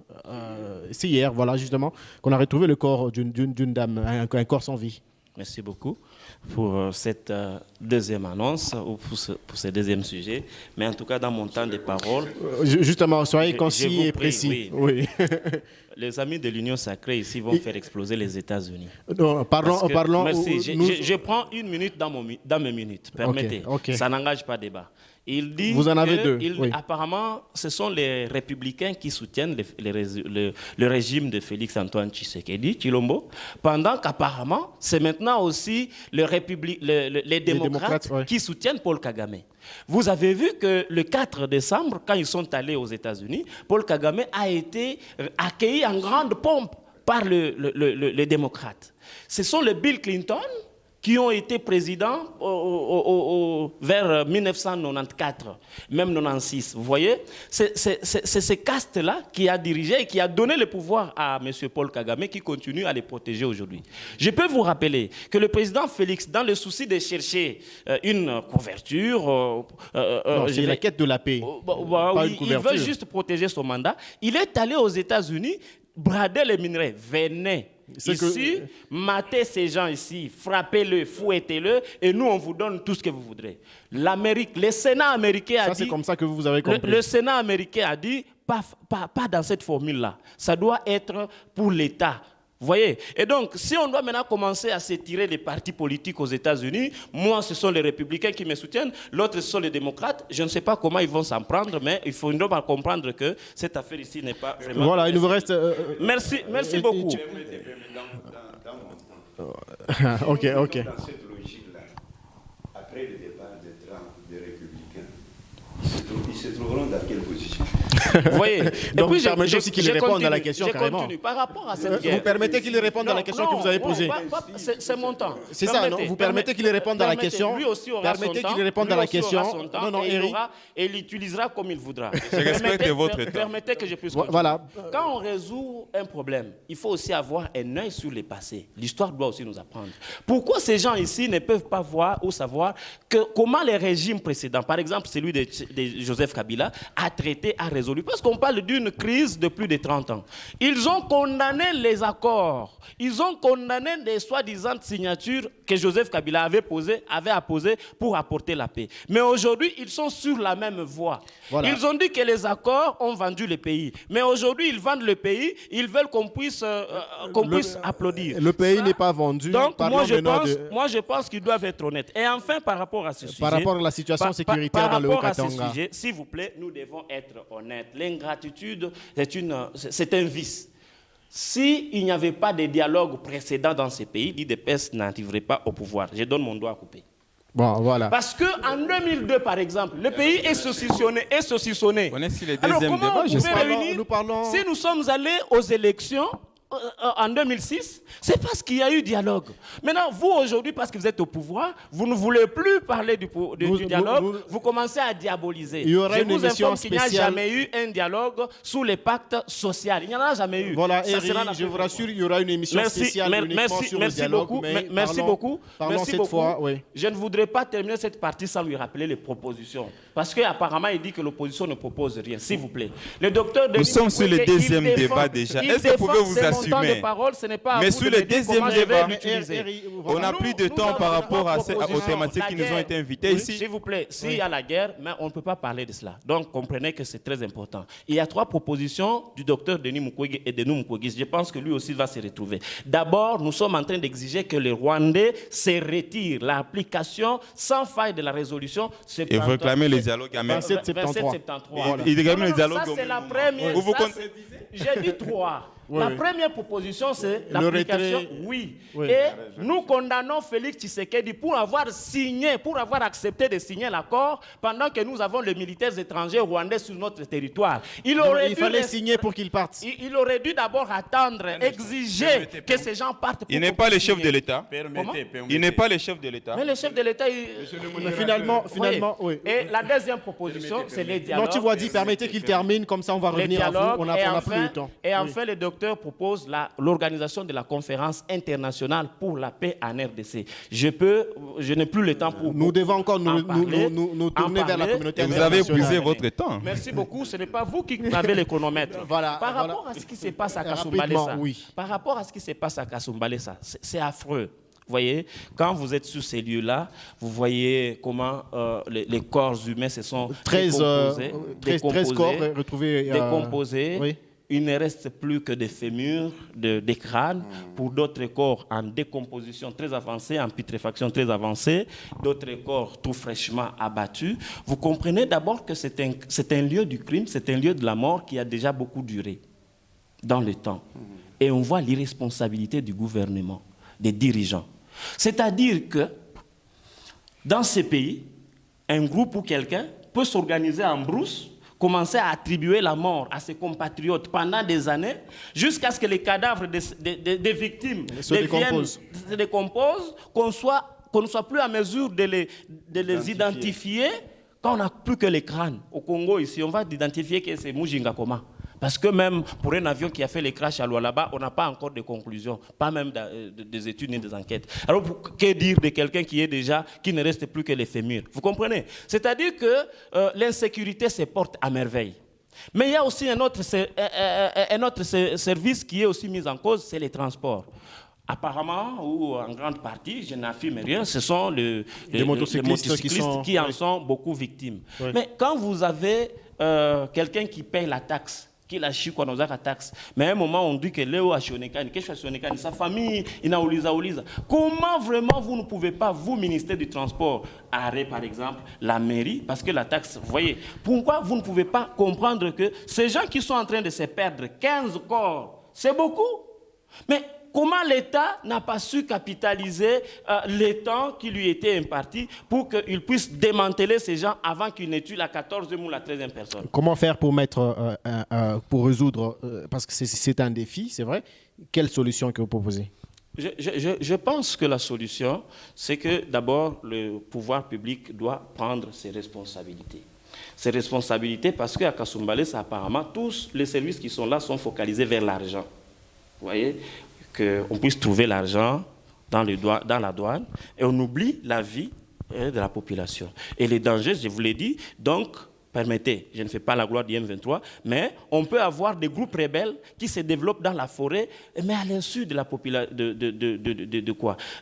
C'est hier, voilà, justement, qu'on a retrouvé le corps d'une dame, un corps sans vie. Merci beaucoup pour cette deuxième annonce ou pour ce deuxième sujet. Mais en tout cas, dans mon temps de parole... Justement, soyez je concis vous et prie, précis. oui. Les amis de l'Union sacrée ici vont faire exploser les États-Unis. Non, parlons. Merci. Je prends une minute dans mes minutes. Permettez. Ok. Ça n'engage pas débat. Il dit Vous en avez que deux, oui. apparemment, ce sont les républicains qui soutiennent le régime de Félix-Antoine Tshisekedi, Chilombo, pendant qu'apparemment, c'est maintenant aussi les démocrates ouais. qui soutiennent Paul Kagame. Vous avez vu que le 4 décembre, quand ils sont allés aux États-Unis, Paul Kagame a été accueilli en grande pompe par les démocrates. Ce sont les Bill Clinton qui ont été présidents vers 1994, même 96. Vous voyez, c'est ce caste-là qui a dirigé et qui a donné le pouvoir à M. Paul Kagame, qui continue à les protéger aujourd'hui. Je peux vous rappeler que le président Félix, dans le souci de chercher une couverture... c'est la quête de la paix, pas une il couverture. veut juste protéger son mandat. Il est allé aux États-Unis brader les minerais. Venez ici, matez ces gens ici, frappez-le, fouettez-le, et nous, on vous donne tout ce que vous voudrez. L'Amérique, le Sénat américain a dit... c'est comme ça que vous avez compris. Le Sénat américain a dit, pas dans cette formule-là. Ça doit être pour l'État. Vous voyez? Et donc, si on doit maintenant commencer à s'étirer les partis politiques aux États-Unis, moi, ce sont les républicains qui me soutiennent, l'autre, ce sont les démocrates. Je ne sais pas comment ils vont s'en prendre, mais il faut comprendre que cette affaire ici n'est pas vraiment... Voilà, il nous reste... Merci beaucoup. Ok. Dans cette logique-là, après le départ de Trump, des républicains, ils se trouveront dans quelle position? Vous voyez? Donc, vous permettez aussi qu'il réponde à la question carrément. Par rapport à cette guerre. Vous permettez qu'il réponde à la question que vous avez posée. C'est mon temps. C'est ça, non? Vous permettez qu'il réponde à la question. Lui aussi aura Permettez son temps. qu'il réponde à la question. Non, et il l'utilisera comme il voudra. Je respecte votre temps. Permettez que je puisse continuer. Voilà. Quand on résout un problème, il faut aussi avoir un œil sur le passé. L'histoire doit aussi nous apprendre. Pourquoi ces gens ici ne peuvent pas voir ou savoir comment les régimes précédents, par exemple celui de Joseph Kabila, a traité, a résolu? Parce qu'on parle d'une crise de plus de 30 ans. Ils ont condamné les accords. Ils ont condamné les soi-disant signatures que Joseph Kabila avait apposées pour apporter la paix. Mais aujourd'hui, ils sont sur la même voie. Voilà. Ils ont dit que les accords ont vendu le pays. Mais aujourd'hui, ils vendent le pays. Ils veulent qu'on puisse applaudir. Le pays n'est pas vendu. Donc, moi, je pense qu'ils doivent être honnêtes. Et enfin, par rapport à ce sujet... Par rapport à la situation sécuritaire dans le Haut-Katanga. S'il vous plaît, nous devons être honnêtes. L'ingratitude, c'est un vice. S'il n'y avait pas de dialogue précédent dans ces pays, l'IDPS n'arriverait pas au pouvoir. Je donne mon doigt à couper. Bon, voilà. Parce qu'en 2002, par exemple, le pays est saucissonné. Alors, comment vous pouvez réunir si nous sommes allés aux élections en 2006, c'est parce qu'il y a eu dialogue. Maintenant, vous, aujourd'hui, parce que vous êtes au pouvoir, vous ne voulez plus parler du dialogue, vous commencez à diaboliser. Il y aura Je vous informe qu'il n'y a jamais eu un dialogue sous les pactes sociaux. Il n'y en a jamais eu. Voilà, je vous rassure, il y aura une émission spéciale uniquement sur le dialogue. Merci beaucoup. Parlons cette fois, oui. Je ne voudrais pas terminer cette partie sans lui rappeler les propositions. Parce qu'apparemment, il dit que l'opposition ne propose rien. S'il vous plaît. Le docteur Nous sommes sur le deuxième débat déjà. Est-ce que vous pouvez vous assumer? Mais sur le deuxième débat, on n'a plus de temps par rapport aux thématiques qui nous ont été invitées ici. S'il vous plaît, s'il y a la guerre, mais on ne peut pas parler de cela. Donc, comprenez que c'est très important. Il y a 3 propositions du docteur Denis Mukwege et de nous Mukwege. Je pense que lui aussi va se retrouver. D'abord, nous sommes en train d'exiger que les Rwandais se retirent l'application sans faille de la résolution 73. Et vous réclamez le dialogue à 2773. Il réclame le dialogue. Ça, c'est la première. J'ai dit 3. La première proposition, c'est l'application. Oui. Et nous condamnons Félix Tshisekedi pour avoir accepté de signer l'accord pendant que nous avons les militaires étrangers rwandais sur notre territoire. Il fallait signer pour qu'ils partent. Il aurait dû d'abord attendre, exiger que ces gens partent. Il n'est pas le chef de l'État. Il n'est pas le chef de l'État. Mais le chef de l'État... Finalement, oui. Et la deuxième proposition, c'est les dialogues. Non, tu vois, permettez qu'il termine, comme ça on va revenir à vous. On n'a plus le temps. Et enfin, le docteur propose l'organisation de la conférence internationale pour la paix en RDC. Je n'ai plus le temps pour... Nous devons encore nous tourner vers la communauté internationale. Vous avez épuisé votre temps. Merci beaucoup. Ce n'est pas vous qui avez le chronomètre. Par rapport à ce qui se passe à Kasumbalesa, par rapport à ce qui se passe à Kasumbalesa, c'est affreux. Vous voyez, quand vous êtes sur ces lieux-là, vous voyez comment les corps humains se sont 13 corps retrouvés. décomposés. Oui. il ne reste plus que des fémurs, des crânes, pour d'autres corps en décomposition très avancée, en putréfaction très avancée, d'autres corps tout fraîchement abattus. Vous comprenez d'abord que c'est un lieu du crime, c'est un lieu de la mort qui a déjà beaucoup duré dans le temps. Et on voit l'irresponsabilité du gouvernement, des dirigeants. C'est-à-dire que dans ces pays, un groupe ou quelqu'un peut s'organiser en brousse, commencer à attribuer la mort à ses compatriotes pendant des années, jusqu'à ce que les cadavres des victimes se décomposent, qu'on ne soit plus à mesure de les identifier quand on n'a plus que les crânes. Au Congo, ici, on va identifier que c'est Mujinga Koma. Parce que même pour un avion qui a fait les crashs à Lualaba, on n'a pas encore de conclusions, pas même des études ni des enquêtes. Alors, que dire de quelqu'un qui ne reste plus que les fémurs? Vous comprenez? C'est-à-dire que l'insécurité se porte à merveille. Mais il y a aussi un autre service qui est aussi mis en cause, c'est les transports. Apparemment, ou en grande partie, je n'affirme rien, ce sont les motocyclistes qui en sont beaucoup victimes. Oui. Mais quand vous avez quelqu'un qui paye la taxe, qui la chie qu'on a la taxe, mais à un moment on dit que Léo a Shonekani, sa famille, il a Oliza. Comment vraiment vous ne pouvez pas, vous, ministère du Transport, arrêter par exemple la mairie, parce que la taxe, vous voyez, pourquoi vous ne pouvez pas comprendre que ces gens qui sont en train de se perdre 15 corps, c'est beaucoup, mais comment l'État n'a pas su capitaliser les temps qui lui étaient impartis pour qu'il puisse démanteler ces gens avant qu'ils ne tuent la 14e ou la 13e personne? Comment faire pour pour résoudre, parce que c'est un défi, c'est vrai, quelle solution que vous proposez? Je pense que la solution, c'est que d'abord, le pouvoir public doit prendre ses responsabilités. Ses responsabilités parce qu'à Kasumbalé, apparemment, tous les services qui sont là sont focalisés vers l'argent. Vous voyez, qu'on puisse trouver l'argent dans la douane et on oublie la vie de la population. Et les dangers, je vous l'ai dit, donc, permettez, je ne fais pas la gloire du M23, mais on peut avoir des groupes rebelles qui se développent dans la forêt, mais à l'insu de la population,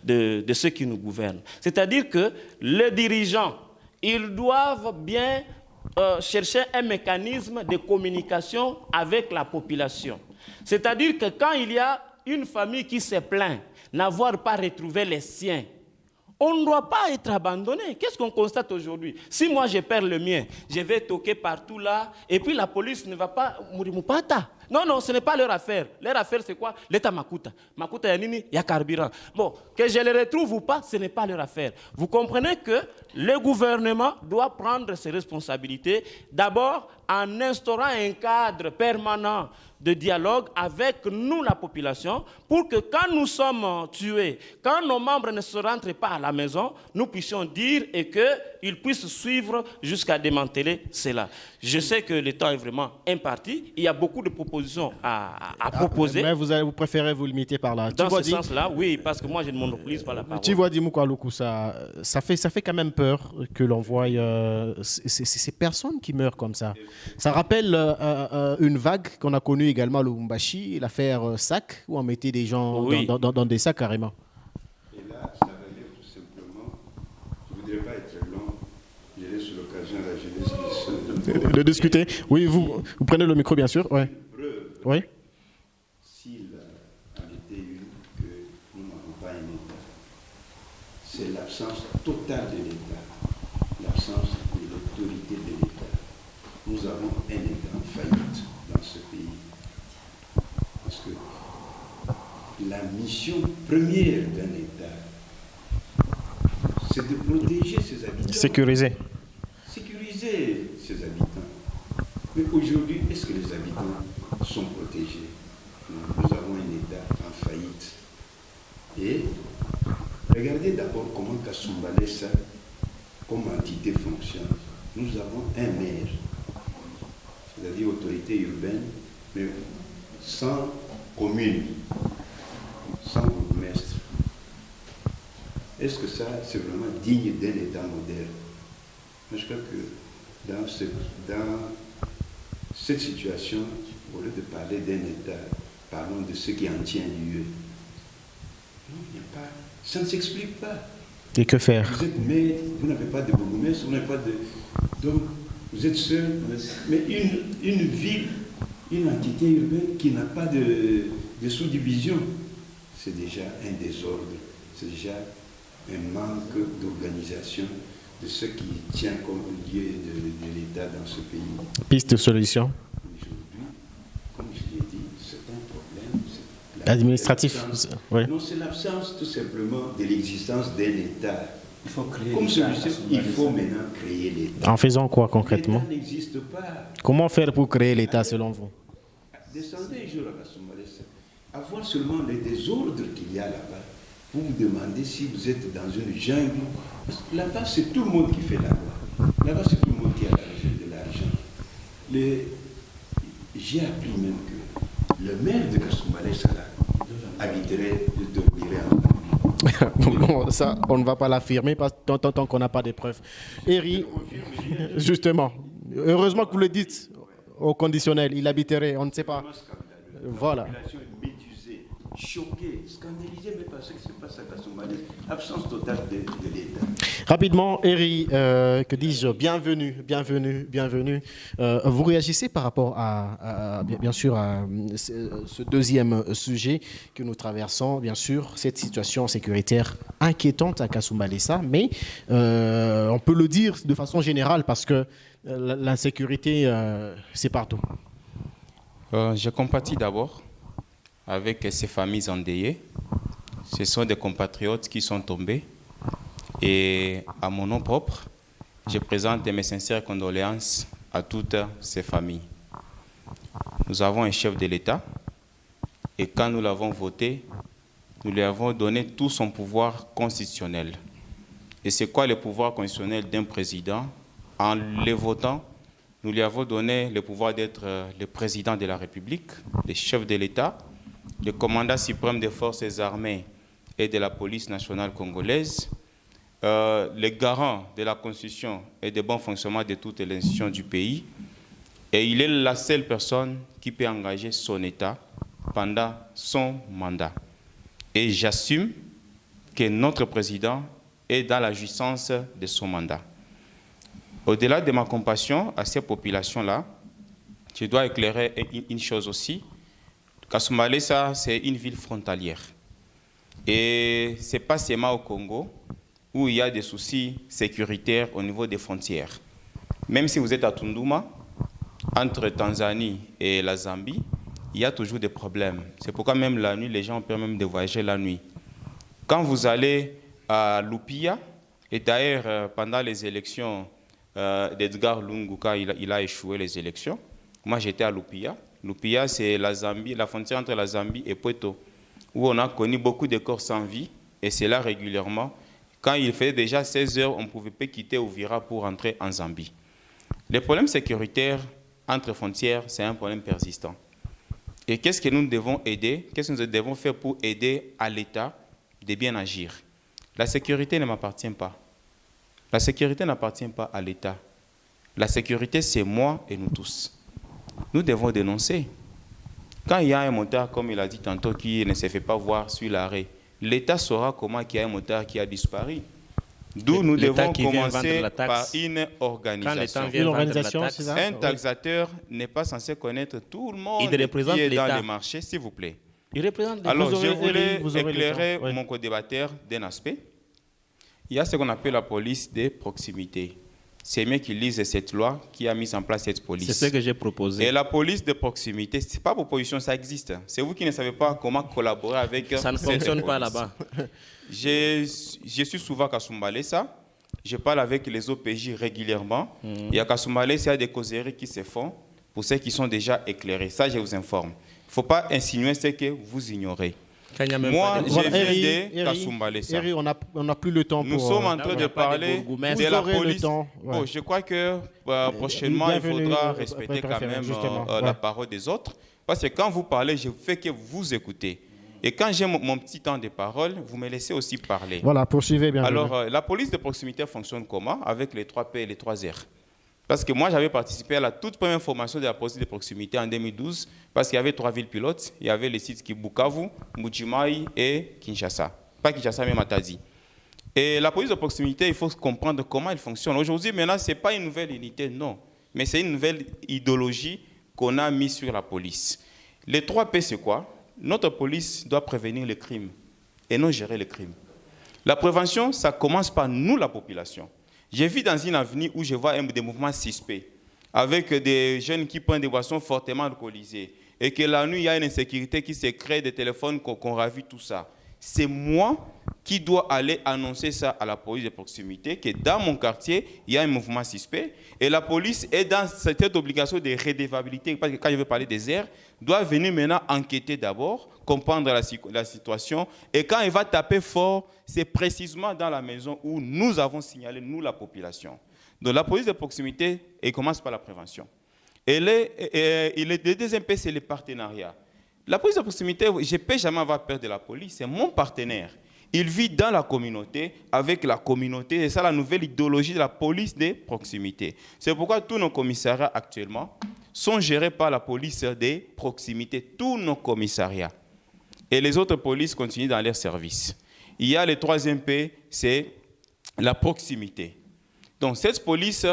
de ceux qui nous gouvernent. C'est-à-dire que les dirigeants, ils doivent bien chercher un mécanisme de communication avec la population. C'est-à-dire que quand il y a une famille qui se plaint n'avoir pas retrouvé les siens, on ne doit pas être abandonné. Qu'est-ce qu'on constate aujourd'hui? Si moi je perds le mien, je vais toquer partout là, et puis la police ne va pas mourir. Non, ce n'est pas leur affaire. Leur affaire, c'est quoi? L'État Makuta. Makuta Yanini, il y a carburant. Bon, que je les retrouve ou pas, ce n'est pas leur affaire. Vous comprenez que le gouvernement doit prendre ses responsabilités, d'abord en instaurant un cadre permanent de dialogue avec nous, la population, pour que quand nous sommes tués, quand nos membres ne se rentrent pas à la maison, nous puissions dire et qu'ils puissent suivre jusqu'à démanteler cela. Je sais que le temps est vraiment imparti. Il y a beaucoup de propositions à proposer. Mais vous préférez vous limiter par là. Dans ce sens-là, oui, parce que moi, je ne monopolise pas la parole. Tu vois, dis-moi quoi, Luku, ça fait quand même peur que l'on voie ces personnes qui meurent comme ça. Ça rappelle une vague qu'on a connue également à Lubumbashi, l'affaire sac, où on mettait des gens dans des sacs carrément. Et là, ça relève tout simplement, je ne voudrais pas être long, je laisse l'occasion à la jeunesse de discuter. Oui, vous prenez le micro, bien sûr. Ouais. Oui. S'il en était une que nous n'avons pas un État, c'est l'absence totale de l'État, l'absence de l'autorité de l'État. Nous avons un État en faillite dans ce pays. Parce que la mission première d'un État, c'est de protéger ses habitants. Sécuriser ses habitants. Mais aujourd'hui, est-ce que les habitants sont protégés? Nous avons un État en faillite. Et regardez d'abord comment Kasumbalesa, comme entité, fonctionne. Nous avons un maire, c'est-à-dire autorité urbaine, mais sans commune, sans bourgmestre. Est-ce que ça, c'est vraiment digne d'un État moderne? Moi, je crois que dans cette situation, au lieu de parler d'un État, parlons de ce qui en tient lieu. Non, il n'y a pas, ça ne s'explique pas. Et que faire? Vous êtes maire, vous n'avez pas de bourgmestre, vous n'avez pas de... Donc, vous êtes seul, mais une ville une entité urbaine qui n'a pas de sous-division. C'est déjà un désordre, c'est déjà un manque d'organisation de ce qui tient comme lieu de l'État dans ce pays. Piste de solution. Aujourd'hui, comme je l'ai dit, c'est un problème. Administratif. Oui. Non, c'est l'absence tout simplement de l'existence d'un État. Il faut créer Comme l'État, celui-ci, il faut maintenant créer l'État. En faisant quoi concrètement? L'État n'existe pas. Comment faire pour créer l'État selon vous? Descendez un jour à Kasumbalesa, à voir seulement les désordres qu'il y a là-bas. Vous vous demandez si vous êtes dans une jungle. Là-bas, c'est tout le monde qui fait la loi. Là-bas, c'est tout le monde qui a de l'argent. J'ai appris même que le maire de Kasumbalesa habiterait, dormirait en famille. Bon, ça, on ne va pas l'affirmer tant qu'on n'a pas de preuves. Eri, justement, heureusement que vous le dites au conditionnel, il habiterait, on ne sait pas. Voilà. La population est médusée, choquée, scandalisée, mais parce que c'est pas ça Kasumbalesa. Absence totale de l'État. Rapidement, Eri, que dis-je, bienvenue. Vous réagissez par rapport bien sûr, à ce deuxième sujet que nous traversons, bien sûr, cette situation sécuritaire inquiétante à Kasumbalesa, mais on peut le dire de façon générale parce que l'insécurité, c'est partout. Je compatis d'abord avec ces familles endeuillées. Ce sont des compatriotes qui sont tombés. Et à mon nom propre, je présente mes sincères condoléances à toutes ces familles. Nous avons un chef de l'État et quand nous l'avons voté, nous lui avons donné tout son pouvoir constitutionnel. Et c'est quoi le pouvoir constitutionnel d'un président? En le votant, nous lui avons donné le pouvoir d'être le président de la République, le chef de l'État, le commandant suprême des forces armées et de la police nationale congolaise, le garant de la Constitution et du bon fonctionnement de toutes les institutions du pays. Et il est la seule personne qui peut engager son État pendant son mandat. Et j'assume que notre président est dans la jouissance de son mandat. Au-delà de ma compassion à ces populations-là, je dois éclairer une chose aussi. Kasumbalesa, c'est une ville frontalière. Et ce n'est pas seulement au Congo où il y a des soucis sécuritaires au niveau des frontières. Même si vous êtes à Tunduma, entre Tanzanie et la Zambie, il y a toujours des problèmes. C'est pourquoi même la nuit, les gens ont peur même de voyager la nuit. Quand vous allez à Lupia, et d'ailleurs pendant les élections d'Edgar Lungu, quand il a échoué les élections, moi j'étais à Lupia. Lupia, c'est la Zambie, la frontière entre la Zambie et Puerto, où on a connu beaucoup de corps sans vie, et c'est là régulièrement. Quand il fait déjà 16 heures, on ne pouvait pas quitter Uvira pour entrer en Zambie. Les problèmes sécuritaires entre frontières, c'est un problème persistant. Et qu'est-ce que nous devons aider? Qu'est-ce que nous devons faire pour aider à l'État de bien agir? La sécurité ne m'appartient pas. La sécurité n'appartient pas à l'État. La sécurité, c'est moi et nous tous. Nous devons dénoncer. Quand il y a un motard, comme il a dit tantôt, qui ne se fait pas voir sur l'arrêt, l'État saura comment il y a un motard qui a disparu. D'où nous devons commencer par une organisation. Une organisation, c'est ça? Un taxateur n'est pas censé connaître tout le monde qui est dans le marché, s'il vous plaît. Il représente Alors, je voulais éclairer mon co-débatteur d'un aspect. Il y a ce qu'on appelle la police de proximité. C'est mieux qu'ils lisent cette loi qui a mis en place cette police. C'est ce que j'ai proposé. Et la police de proximité, ce n'est pas proposition, ça existe. C'est vous qui ne savez pas comment collaborer avec ça ne fonctionne pas là-bas. Je suis souvent à Kasumbalesa. Je parle avec les OPJ régulièrement. Et à Kasumbalesa, il y a des causeries qui se font pour ceux qui sont déjà éclairés. Ça, je vous informe. Il ne faut pas insinuer ce que vous ignorez. Moi, j'ai vu de Kasumbalesa. Eri, on n'a plus le temps pour... Nous sommes en train de parler de la police. Oh, je crois que prochainement, il faudra respecter quand même la parole des autres. Parce que quand vous parlez, je fais que vous écoutez. Et quand j'ai mon petit temps de parole, vous me laissez aussi parler. Voilà, poursuivez bien. Alors, la police de proximité fonctionne comment? Avec les 3 P et les 3 R. Parce que moi, j'avais participé à la toute première formation de la police de proximité en 2012, parce qu'il y avait 3 villes pilotes. Il y avait les sites qui Bukavu, Mbujimayi et Kinshasa. Pas Kinshasa, mais Matadi. Et la police de proximité, il faut comprendre comment elle fonctionne. Aujourd'hui, maintenant, ce n'est pas une nouvelle unité, non. Mais c'est une nouvelle idéologie qu'on a mis sur la police. Les 3 P, c'est quoi? Notre police doit prévenir les crimes et non gérer les crimes. La prévention, ça commence par nous, la population. J'ai vu dans une avenue où je vois des mouvements suspects, avec des jeunes qui prennent des boissons fortement alcoolisées, et que la nuit, il y a une insécurité qui se crée, des téléphones qu'on ravit, tout ça. C'est moi qui dois aller annoncer ça à la police de proximité, que dans mon quartier, il y a un mouvement suspect, et la police est dans cette obligation de redevabilité, parce que quand je veux parler des airs, doit venir maintenant enquêter d'abord, comprendre la situation, et quand il va taper fort, c'est précisément dans la maison où nous avons signalé, nous, la population. Donc la police de proximité, elle commence par la prévention. Et le deuxième P, c'est le partenariat. La police de proximité, je ne peux jamais avoir peur de la police, c'est mon partenaire. Il vit dans la communauté, avec la communauté, et c'est la nouvelle idéologie de la police de proximité. C'est pourquoi tous nos commissariats actuellement sont gérés par la police de proximité, tous nos commissariats. Et les autres polices continuent dans leur service. Il y a le 3e P, c'est la proximité. Donc cette police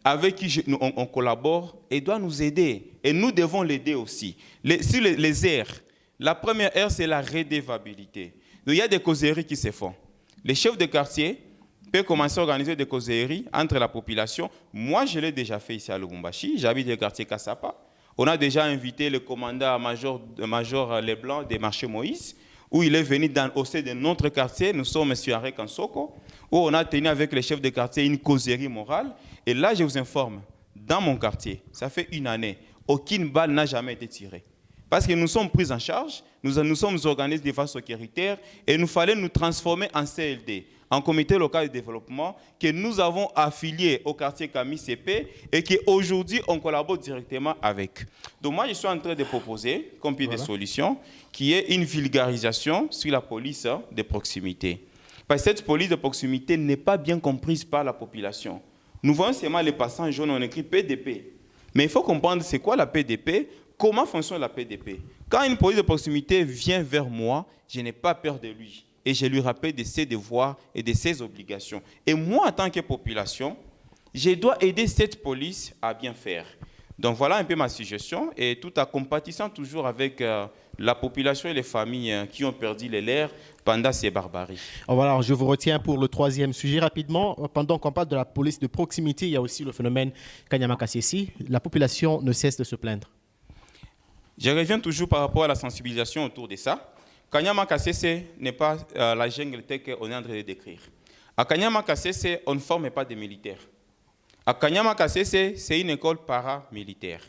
avec qui on collabore, elle doit nous aider. Et nous devons l'aider aussi. Sur les aires, la première aire, c'est la redevabilité. Donc, il y a des causeries qui se font. Les chefs de quartier peuvent commencer à organiser des causeries entre la population. Moi, je l'ai déjà fait ici à Lubumbashi. J'habite le quartier Kassapa. On a déjà invité le commandant major Leblanc des marchés Moïse, où il est venu au sein de notre quartier. Nous sommes M. Aré Kansoko, où on a tenu avec les chefs de quartier une causerie morale. Et là, je vous informe, dans mon quartier, ça fait 1 année, aucune balle n'a jamais été tirée. Parce que nous sommes pris en charge, nous sommes organisés de façon sécuritaire et nous fallait nous transformer en CLD, en comité local de développement, que nous avons affilié au quartier Camille CP et qu'aujourd'hui, on collabore directement avec. Donc moi, je suis en train de proposer, comme piste de solution, qui est une vulgarisation sur la police de proximité. Parce que cette police de proximité n'est pas bien comprise par la population. Nous voyons seulement les passants jaunes, on écrit PDP. Mais il faut comprendre c'est quoi la PDP, comment fonctionne la PDP. Quand une police de proximité vient vers moi, je n'ai pas peur de lui. Et je lui rappelle de ses devoirs et de ses obligations. Et moi, en tant que population, je dois aider cette police à bien faire. Donc voilà un peu ma suggestion, et tout en compatissant toujours avec la population et les familles qui ont perdu les leurs pendant ces barbaries. Voilà, je vous retiens pour le 3e sujet rapidement. Pendant qu'on parle de la police de proximité, il y a aussi le phénomène Kanyama Kasese. La population ne cesse de se plaindre. Je reviens toujours par rapport à la sensibilisation autour de ça. Kanyama Kasese n'est pas la jungle telle qu'on est en train de décrire. À Kanyama Kasese, on ne forme pas des militaires. À Kanyama Kasese, c'est une école paramilitaire.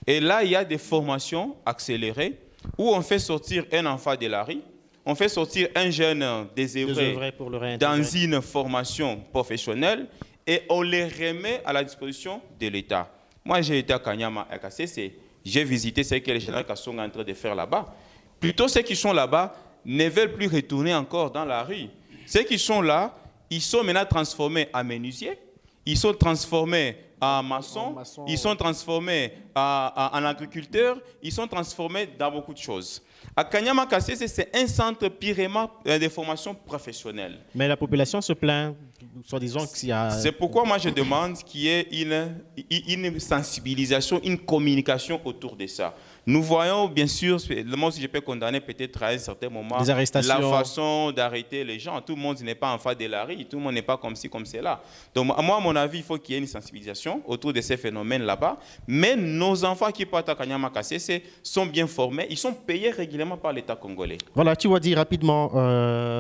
Et là, il y a des formations accélérées où on fait sortir un enfant de la rue, on fait sortir un jeune désœuvré dans une formation professionnelle et on les remet à la disposition de l'État. Moi, j'ai été à Kanyama Kasese, j'ai visité ce que les généraux sont en train de faire là-bas. Plutôt, ceux qui sont là-bas ne veulent plus retourner encore dans la rue. Ceux qui sont là, ils sont maintenant transformés en menuisiers, ils sont transformés en maçons, ils sont transformés en agriculteurs, ils sont transformés dans beaucoup de choses. À Kanyama Kasese, c'est un centre purement de formation professionnelle. Mais la population se plaint, soi-disant qu'il y a... C'est pourquoi moi je demande qu'il y ait une sensibilisation, une communication autour de ça. Nous voyons bien sûr, moi aussi je peux condamner peut-être à un certain moment la façon d'arrêter les gens. Tout le monde n'est pas en face de la rue, tout le monde n'est pas comme ci, comme cela. Donc moi, à mon avis, il faut qu'il y ait une sensibilisation autour de ces phénomènes là-bas. Mais nos enfants qui partent à Kanyama Kasese sont bien formés, ils sont payés régulièrement par l'État congolais. Voilà, tu vas dire rapidement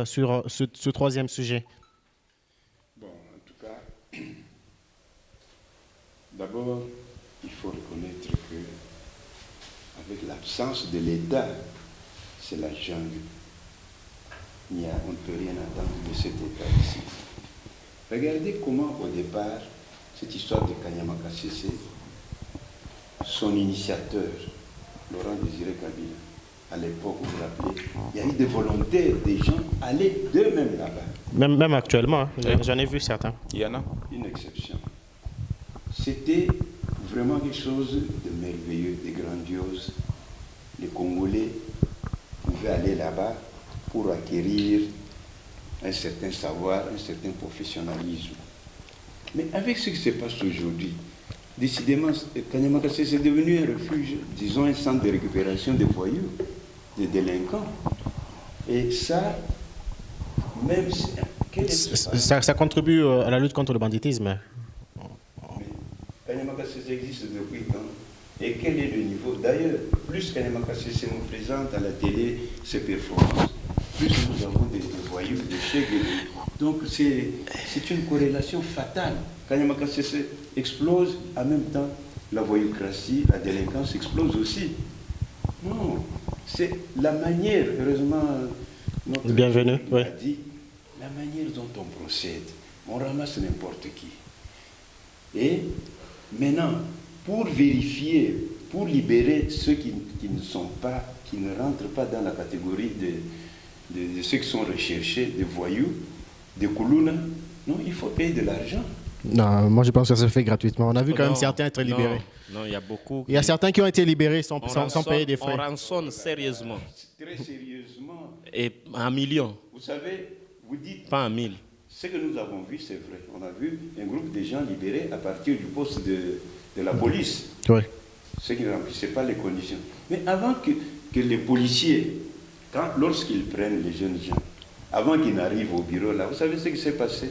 sur ce 3e sujet. Bon, en tout cas, d'abord, il faut reconnaître que avec l'absence de l'État, c'est la jungle. On ne peut rien attendre de cet État ici. Regardez comment, au départ, cette histoire de Kanyama Kasese, son initiateur, Laurent Désiré Kabila, à l'époque, vous vous rappelez, il y a eu des volontaires, des gens aller d'eux-mêmes là-bas. Même actuellement, j'en ai vu certains. Il y en a. Une exception. C'était vraiment quelque chose de merveilleux, de grandiose. Les Congolais pouvaient aller là-bas pour acquérir un certain savoir, un certain professionnalisme. Mais avec ce qui se passe aujourd'hui, Décidément, Kanyamakassé, c'est devenu un refuge, disons un centre de récupération des voyous, des délinquants. Et ça, même si... Ça contribue à la lutte contre le banditisme. Kanyamakassé existe depuis quand? Et quel est le niveau? D'ailleurs, plus Kanyamakassé nous présente à la télé ses performances, plus nous avons des voyous, des chèques. Donc c'est une corrélation fatale. Kanyamakassé explose, en même temps, la voyoucratie, la délinquance explose aussi. Non, c'est la manière, heureusement, notre bienvenue, a dit, la manière dont on procède. On ramasse n'importe qui. Et maintenant, pour vérifier, pour libérer ceux qui ne rentrent pas dans la catégorie de ceux qui sont recherchés, des voyous, des koulouna, non, il faut payer de l'argent. Non, moi je pense que ça se fait gratuitement. On a vu quand même certains être libérés. Non, il y a beaucoup. Il y a certains qui ont été libérés sans payer des frais. On rançonne sérieusement. Très sérieusement. Et 1 million. Vous savez, vous dites... Pas 1 000. Ce que nous avons vu, c'est vrai. On a vu un groupe de gens libérés à partir du poste de la police. Oui. Ceux qui ne remplissaient pas les conditions. Mais avant que les policiers, lorsqu'ils prennent les jeunes gens, avant qu'ils n'arrivent au bureau, là, vous savez ce qui s'est passé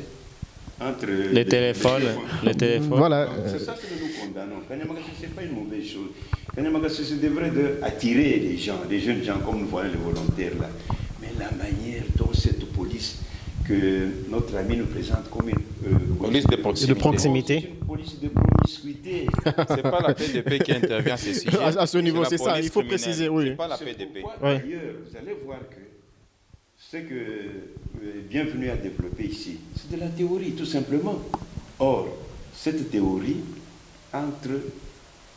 entre les téléphones. Voilà. C'est ça que nous condamnons. Kanyamakassé, ce n'est pas une mauvaise chose. Kanyamakassé, c'est devrait attirer les gens, les jeunes gens, comme nous voyons les volontaires là. Mais la manière dont cette police que notre ami nous présente comme une police de proximité. C'est une police de promiscuité. C'est pas la PDP qui intervient à ces sujets. À ce niveau, c'est ça, il faut préciser, oui. C'est pas la PDP. D'ailleurs, vous allez voir que ce que Bienvenue a développé ici, c'est de la théorie, tout simplement. Or, cette théorie entre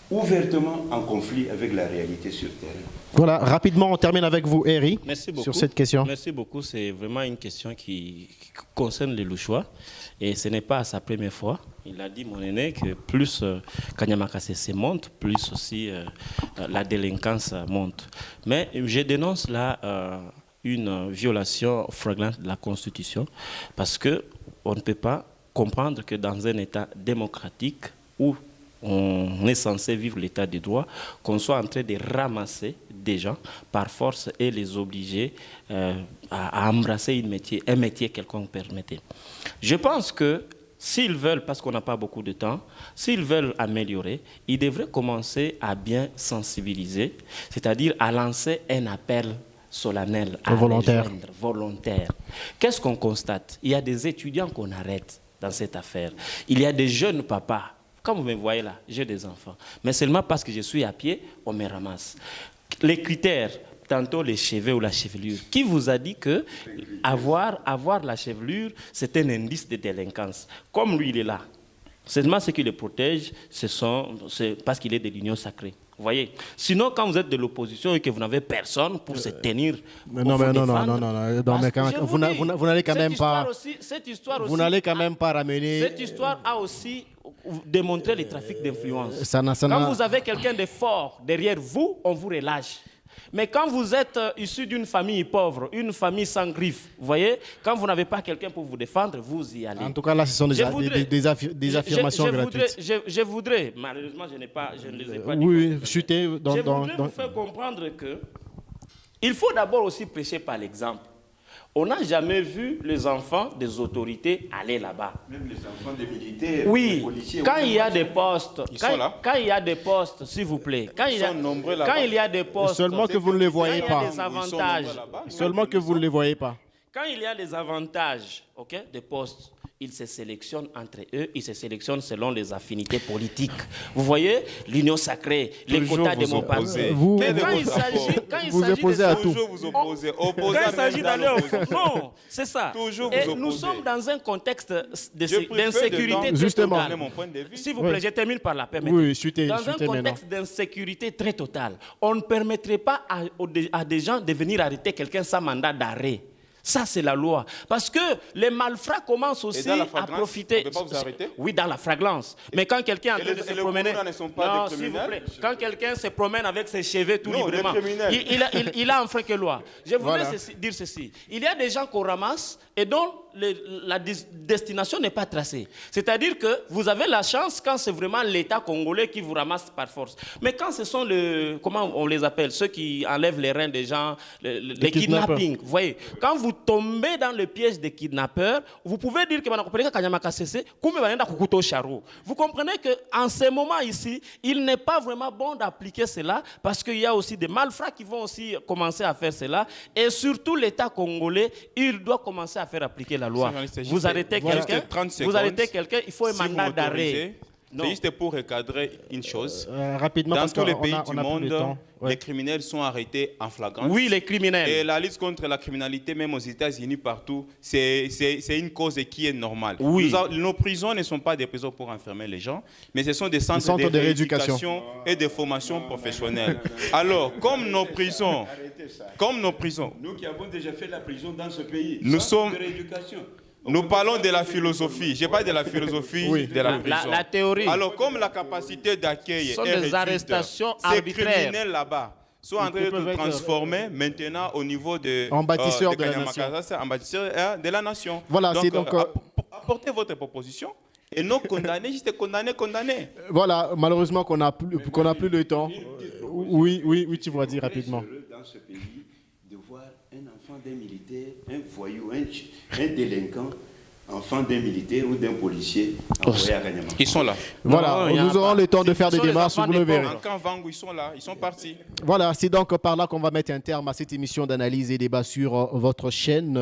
ouvertement en conflit avec la réalité sur terrain. Voilà, rapidement, on termine avec vous, Eri, sur cette question. Merci beaucoup. C'est vraiment une question qui concerne les Louchois. Et ce n'est pas sa première fois. Il a dit, mon aîné, que plus Kanyamakassé monte, plus aussi la délinquance monte. Mais je dénonce là une violation flagrante de la Constitution, parce qu'on ne peut pas comprendre que dans un État démocratique où on est censé vivre l'état de droit, qu'on soit en train de ramasser des gens par force et les obliger à embrasser un métier quelconque permettait. Je pense que s'ils veulent, parce qu'on n'a pas beaucoup de temps, s'ils veulent améliorer, ils devraient commencer à bien sensibiliser, c'est-à-dire à lancer un appel solennel, volontaire. Qu'est-ce qu'on constate? Il y a des étudiants qu'on arrête dans cette affaire. Il y a des jeunes papas. Comme vous me voyez là, j'ai des enfants. Mais seulement parce que je suis à pied, on me ramasse. Les critères, tantôt les cheveux ou la chevelure. Qui vous a dit que avoir la chevelure, c'est un indice de délinquance? Comme lui, il est là. Seulement ce qui le protège, c'est parce qu'il est de l'union sacrée. Vous voyez? Sinon, quand vous êtes de l'opposition et que vous n'avez personne pour se tenir, non, mais vous n'allez quand même pas. Vous n'allez quand même pas ramener. Cette histoire a aussi démontré les trafics d'influence. Quand vous avez quelqu'un de fort derrière vous, on vous relâche. Mais quand vous êtes issu d'une famille pauvre, une famille sans griffes, vous voyez, quand vous n'avez pas quelqu'un pour vous défendre, vous y allez. En tout cas, là, ce sont des affirmations gratuites. Je voudrais, malheureusement, je ne les ai pas dit. Oui, chuter je voudrais vous faire comprendre que il faut d'abord aussi prêcher par l'exemple. On n'a jamais vu les enfants des autorités aller là-bas. Même les enfants des militaires, oui, des policiers. Quand il y a des postes, quand il y a des postes, s'il vous plaît, quand il y a des postes, seulement que vous ne les voyez pas. Des avantages, seulement que vous ne les voyez pas. Quand il y a des avantages, des postes, ils se sélectionnent entre eux, ils se sélectionnent selon les affinités politiques. Vous voyez, l'union sacrée, les quotas démocratiques. Vous vous opposez à tout. Toujours vous opposez. Quand il s'agit d'aller au fond, non, c'est ça. Toujours vous Et opposez. nous sommes dans un contexte d'insécurité. Justement. S'il vous plaît, je termine par la permettre. Oui, chutez dans un contexte d'insécurité très totale, on ne permettrait pas à des gens de venir arrêter quelqu'un sans mandat d'arrêt. Ça, c'est la loi. Parce que les malfrats commencent aussi à profiter. On ne peut pas vous arrêter? Oui, dans la flagrance. Mais quand quelqu'un est en train de se promener... ne sont pas non, des s'il vous criminels. plaît. Quand quelqu'un se promène avec ses cheveux tout Non, librement, des criminels. il a enfreint que loi. Je voudrais dire ceci. Il y a des gens qu'on ramasse et dont la destination n'est pas tracée. C'est-à-dire que vous avez la chance quand c'est vraiment l'État congolais qui vous ramasse par force. Mais quand ce sont comment on les appelle, ceux qui enlèvent les reins des gens, les kidnappings, vous voyez, quand vous tombez dans le piège des kidnappeurs, vous pouvez dire que vous comprenez qu'en ces moments ici, il n'est pas vraiment bon d'appliquer cela parce qu'il y a aussi des malfrats qui vont aussi commencer à faire cela. Et surtout, l'État congolais, il doit commencer à faire appliquer la loi. Vous arrêtez quelqu'un, il faut un mandat d'arrêt. C'est juste pour recadrer une chose. Rapidement, dans tous les pays du monde, les criminels sont arrêtés en flagrance. Oui, les criminels. Et la lutte contre la criminalité, même aux États-Unis, partout, c'est une cause qui est normale. Oui. Nos prisons ne sont pas des prisons pour enfermer les gens, mais ce sont des centres de rééducation et de formation professionnelle. Alors, comme nos prisons, nous qui avons déjà fait la prison dans ce pays, nous sommes de rééducation. Nous parlons de la philosophie. Je parle de la philosophie de la prison. La théorie. Alors, comme la capacité d'accueil est réduite, des arrestations ces arbitraires. criminels là-bas sont en train de se transformer maintenant au niveau de en bâtisseurs de la nation. En bâtisseurs de la nation. Voilà, c'est donc apportez votre proposition et non condamner, juste condamner. Voilà, malheureusement qu'on n'a plus le temps. Oui, tu vas dire rapidement. Dans ce pays, de voir un enfant d'un militaire, un voyou, un délinquant, enfant d'un militaire ou d'un policier envoyé à Kanyama. Ils sont là. Voilà, nous aurons le temps de faire des démarches, vous le verrez. En camp Vangu, ils sont là, ils sont partis. Voilà, c'est donc par là qu'on va mettre un terme à cette émission d'analyse et débat sur votre chaîne.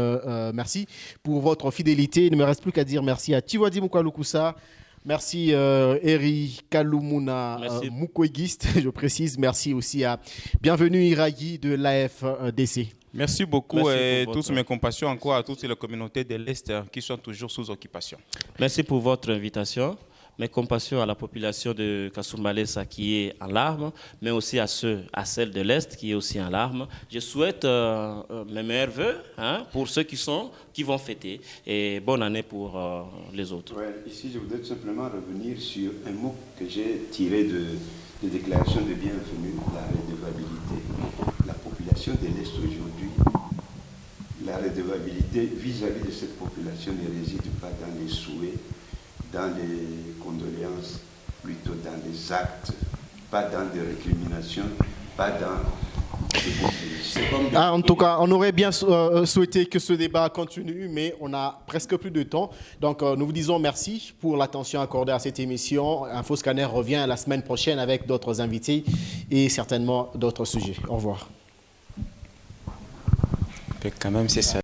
Merci pour votre fidélité. Il ne me reste plus qu'à dire merci à Tiwadi Moukalukusa. Merci Eri Kalumuna Mukwegiste, je précise. Merci aussi à Bienvenue Iragi de l'AFDC. Merci beaucoup et tous mes compassions encore à toutes les communautés de l'Est qui sont toujours sous occupation. Merci pour votre invitation. Mes compassions à la population de Kasumbalesa qui est en larmes, mais aussi à celle de l'Est qui est aussi en larmes. Je souhaite mes meilleurs voeux pour ceux qui vont fêter et bonne année pour les autres. Ouais, ici, je voudrais tout simplement revenir sur un mot que j'ai tiré des déclarations de bienvenue, la redevabilité. La population de l'Est aujourd'hui, la redevabilité vis-à-vis de cette population ne réside pas dans les souhaits, dans les condoléances, plutôt dans les actes, pas dans des récriminations, pas dans... En tout cas, on aurait bien souhaité que ce débat continue, mais on a presque plus de temps. Donc, nous vous disons merci pour l'attention accordée à cette émission. InfoScanner revient la semaine prochaine avec d'autres invités et certainement d'autres sujets. Au revoir. Quand même, c'est ça.